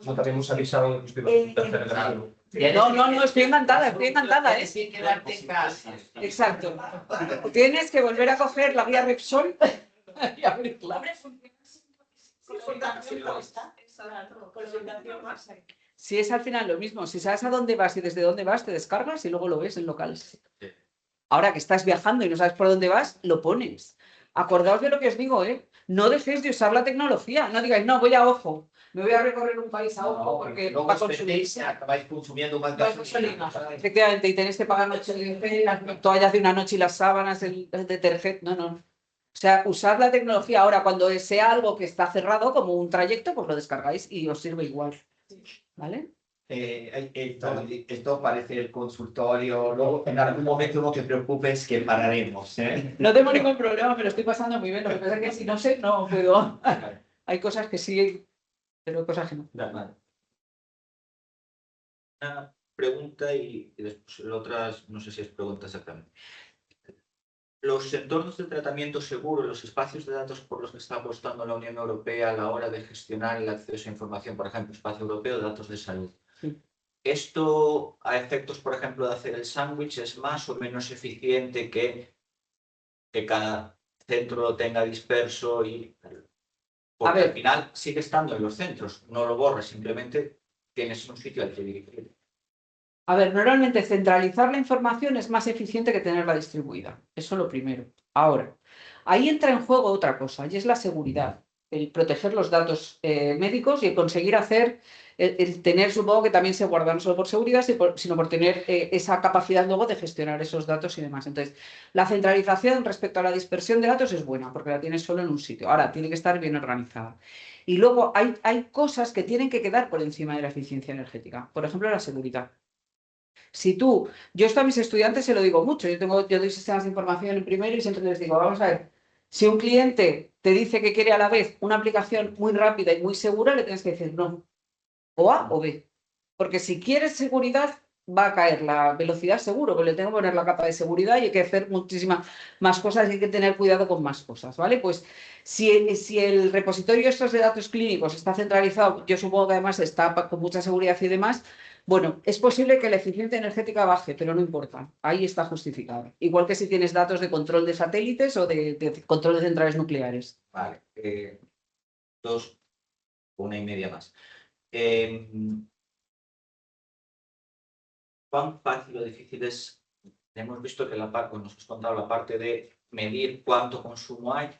No te habíamos avisado que estuvimos en tercer grado. No, estoy encantada, ¿eh? Tienes que quedarte en casa. Exacto. Tienes que volver a coger la guía Repsol y abrirla. Si es al final lo mismo, si sabes a dónde vas y desde dónde vas, te descargas y luego lo ves en locales. Ahora que estás viajando y no sabes por dónde vas, lo pones. Acordaos de lo que os digo, ¿eh? No dejéis de usar la tecnología. No digáis, no, voy a ojo. Me voy a recorrer un país a ojo porque luego va a os consumir. perdéis y acabáis consumiendo más gasolina. Efectivamente, y tenéis que pagar noche de las toallas de una noche y las sábanas, el detergente. No. O sea, usad la tecnología. Ahora, cuando sea algo que está cerrado, como un trayecto, pues lo descargáis y os sirve igual. ¿Vale? Esto parece el consultorio. Luego, en algún momento no te preocupes que pararemos. No tengo ningún problema, me lo estoy pasando muy bien. Lo que pasa es que si no sé, no puedo. Hay cosas que sí, pero hay cosas que no. Vale. Una pregunta y después otras, no sé si es pregunta exactamente. Los entornos de tratamiento seguro, los espacios de datos por los que está apostando la Unión Europea a la hora de gestionar el acceso a información, por ejemplo, espacio europeo de datos de salud. Sí. ¿Esto, a efectos, por ejemplo, de hacer el sándwich, es más o menos eficiente que cada centro lo tenga disperso y... Porque al final sigue estando en los centros, no lo borres, simplemente tienes un sitio al que dirigir. A ver, normalmente centralizar la información es más eficiente que tenerla distribuida. Eso es lo primero. Ahora, ahí entra en juego otra cosa, y es la seguridad. El proteger los datos médicos y el conseguir hacer, el tener, supongo que también se guardan no solo por seguridad, sino por tener esa capacidad luego de gestionar esos datos y demás. Entonces, la centralización respecto a la dispersión de datos es buena, porque la tienes solo en un sitio. Ahora, tiene que estar bien organizada. Y luego hay cosas que tienen que quedar por encima de la eficiencia energética. Por ejemplo, la seguridad. Si yo esto a mis estudiantes se lo digo mucho, yo doy sistemas de información en primero y siempre les digo, vamos a ver, si un cliente te dice que quiere a la vez una aplicación muy rápida y muy segura, le tienes que decir no, o A o B. Porque si quieres seguridad, va a caer la velocidad seguro, porque le tengo que poner la capa de seguridad y hay que hacer muchísimas más cosas y hay que tener cuidado con más cosas, ¿vale? Pues si el repositorio estos de datos clínicos está centralizado, yo supongo que además está con mucha seguridad y demás, bueno, es posible que la eficiencia energética baje, pero no importa, ahí está justificado. Igual que si tienes datos de control de satélites o de control de centrales nucleares. Vale, dos, una y media más. ¿Cuán fácil o difícil es? Hemos visto que nos has contado la parte de medir cuánto consumo hay,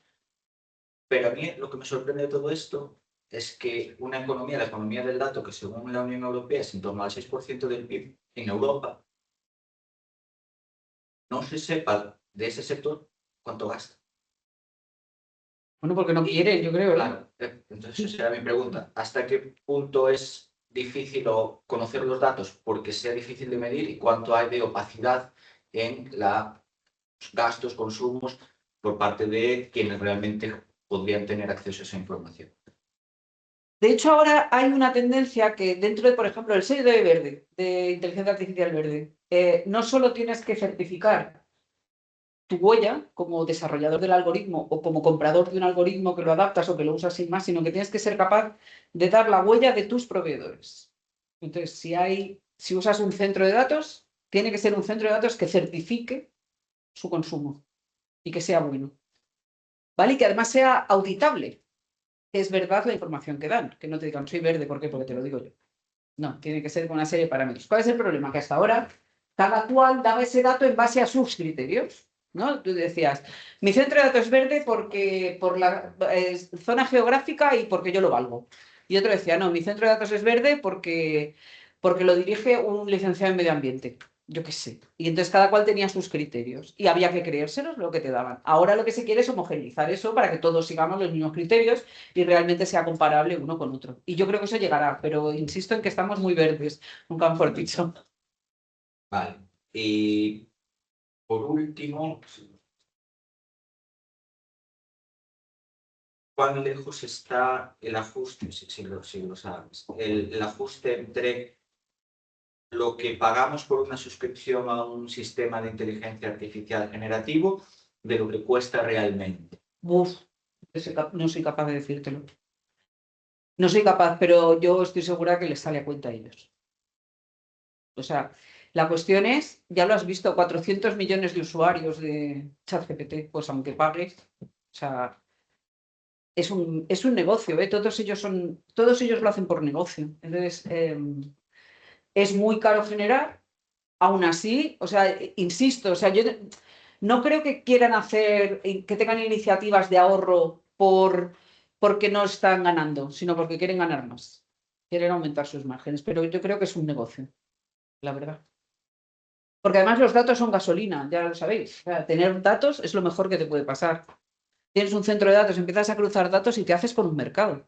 pero a mí lo que me sorprende de todo esto es que una economía, la economía del dato, que según la Unión Europea es en torno al 6% del PIB en Europa, no se sepa de ese sector cuánto gasta. Bueno, porque no quieren, yo creo. Claro, entonces esa era mi pregunta. ¿Hasta qué punto es difícil conocer los datos porque sea difícil de medir y cuánto hay de opacidad en los gastos, consumos por parte de quienes realmente podrían tener acceso a esa información? De hecho, ahora hay una tendencia que dentro de, por ejemplo, el sello de verde, de inteligencia artificial verde, no solo tienes que certificar tu huella como desarrollador del algoritmo o como comprador de un algoritmo que lo adaptas o que lo usas sin más, sino que tienes que ser capaz de dar la huella de tus proveedores. Entonces, si usas un centro de datos, tiene que ser un centro de datos que certifique su consumo y que sea bueno. ¿Vale? Y que además sea auditable. Es verdad la información que dan, que no te digan soy verde, ¿por qué? Porque te lo digo yo. No, tiene que ser con una serie de parámetros. ¿Cuál es el problema? Que hasta ahora cada cual daba ese dato en base a sus criterios, ¿no? Tú decías, mi centro de datos es verde porque por la zona geográfica y porque yo lo valgo. Y otro decía, no, mi centro de datos es verde porque lo dirige un licenciado en medio ambiente. Yo qué sé. Y entonces cada cual tenía sus criterios y había que creérselos lo que te daban. Ahora lo que se quiere es homogeneizar eso para que todos sigamos los mismos criterios y realmente sea comparable uno con otro. Y yo creo que eso llegará, pero insisto en que estamos muy verdes, nunca mejor dicho. Vale. Y por último, ¿cuán lejos está el ajuste, si lo sabes, el ajuste entre lo que pagamos por una suscripción a un sistema de inteligencia artificial generativo de lo que cuesta realmente? Uf, no soy capaz de decírtelo. No soy capaz, pero yo estoy segura que les sale a cuenta a ellos. O sea, la cuestión es, ya lo has visto, 400 millones de usuarios de ChatGPT, pues aunque pagues, o sea, es un negocio, ¿eh? Todos ellos lo hacen por negocio. Entonces, es muy caro generar, aún así, o sea, insisto, o sea, yo no creo que quieran que tengan iniciativas de ahorro porque no están ganando, sino porque quieren ganar más, quieren aumentar sus márgenes, pero yo creo que es un negocio, la verdad. Porque además los datos son gasolina, ya lo sabéis. O sea, tener datos es lo mejor que te puede pasar. Tienes un centro de datos, empiezas a cruzar datos y te haces con un mercado.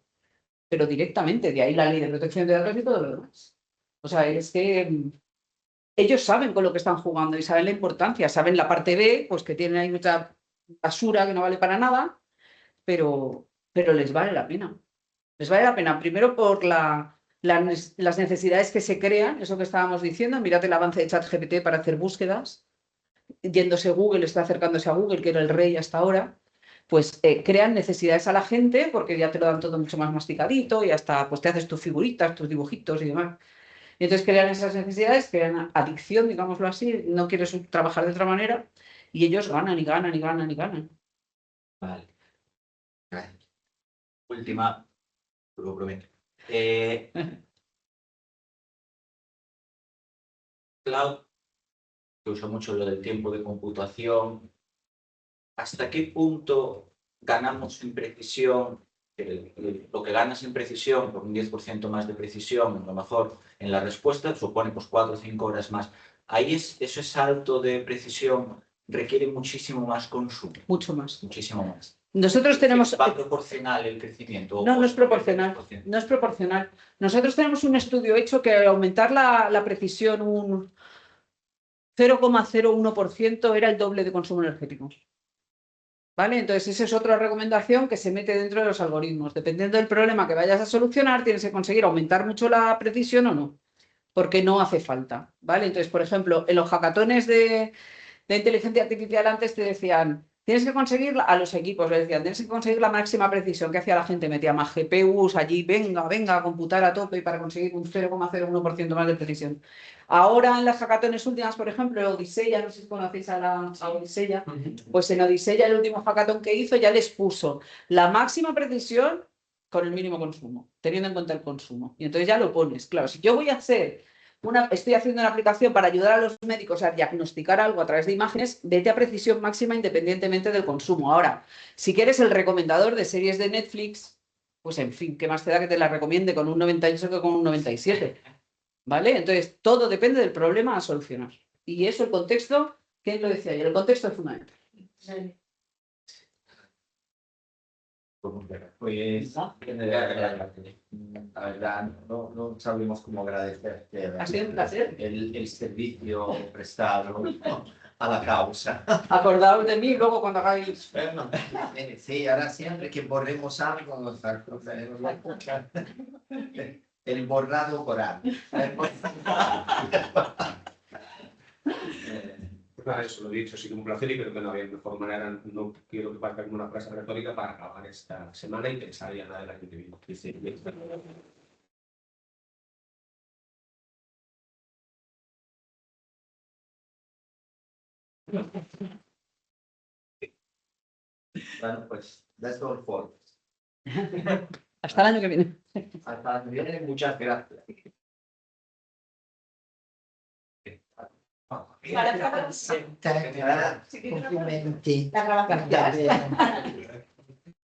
Pero directamente, de ahí la ley de protección de datos y todo lo demás. O sea, es que ellos saben con lo que están jugando y saben la importancia, saben la parte B, pues que tienen ahí mucha basura que no vale para nada, pero les vale la pena. Les vale la pena, primero por las necesidades que se crean, eso que estábamos diciendo, mirad el avance de ChatGPT para hacer búsquedas, yéndose Google, está acercándose a Google, que era el rey hasta ahora, pues crean necesidades a la gente porque ya te lo dan todo mucho más masticadito y hasta pues te haces tus figuritas, tus dibujitos y demás. Y entonces crean esas necesidades, crean adicción, digámoslo así, no quieres trabajar de otra manera y ellos ganan y ganan y ganan y ganan. Vale. Gracias. Última, lo prometo. Cloud, que uso mucho lo del tiempo de computación. ¿Hasta qué punto ganamos en precisión? Lo que ganas en precisión, por un 10% más de precisión, a lo mejor en la respuesta, supone pues 4 o 5 horas más. Ahí ese salto de precisión requiere muchísimo más consumo. Mucho más. Muchísimo más. Nosotros tenemos... ¿Va proporcional el crecimiento? No, no es proporcional. No es proporcional. Nosotros tenemos un estudio hecho que aumentar la precisión un 0,01% era el doble de consumo energético. ¿Vale? Entonces, esa es otra recomendación que se mete dentro de los algoritmos. Dependiendo del problema que vayas a solucionar, tienes que conseguir aumentar mucho la precisión o no, porque no hace falta. ¿Vale? Entonces, por ejemplo, en los hackatones de inteligencia artificial antes te decían, tienes que conseguir, a los equipos les decían, tienes que conseguir la máxima precisión. ¿Qué hacía la gente? Metía más GPUs allí, venga, a computar a tope para conseguir un 0,01% más de precisión. Ahora en las hackatones últimas, por ejemplo, Odisea, no sé si conocéis a Odisea, pues en Odisea el último hackathon que hizo ya les puso la máxima precisión con el mínimo consumo, teniendo en cuenta el consumo. Y entonces ya lo pones. Claro, si yo voy a hacer estoy haciendo una aplicación para ayudar a los médicos a diagnosticar algo a través de imágenes, vete a precisión máxima independientemente del consumo. Ahora, si quieres el recomendador de series de Netflix, pues en fin, ¿qué más te da que te la recomiende con un 98 que con un 97? ¿Vale? Entonces, todo depende del problema a solucionar. Y eso, el contexto, ¿quién lo decía ayer? El contexto es fundamental. Pues, la verdad, no sabemos cómo agradecerte Ha sido un placer. el servicio prestado a la causa. Acordaos de mí luego cuando hagáis... Sí, ahora siempre que borremos algo, el borrado coral. Nada, eso lo he dicho, sí que un placer y creo que no había mejor manera, no quiero que parezca como una frase retórica para acabar esta semana y pensar ya nada del año que viene. Bueno, pues, that's all for. Hasta el año que viene. Hasta el año que viene, muchas gracias. Complimenti.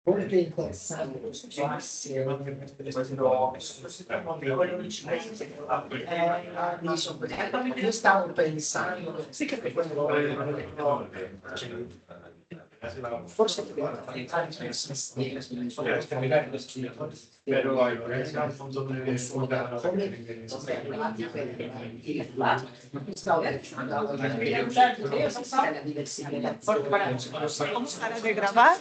Molto interessante. Io stavo pensando forse però Vamos a de grabar.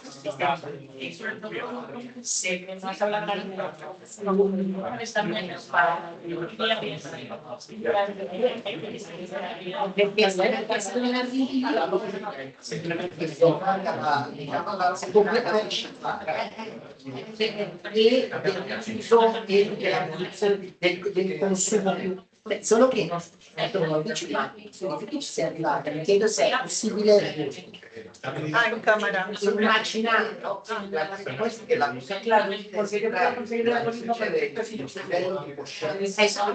simplemente del consumo più. Solo che sono difficili ci si è arrivati, mi chiedo se è possibile in cámara. immaginando la cosa Claro, porque yo creo que conseguir el algoritmo succede perfecto. a livello di coscienza.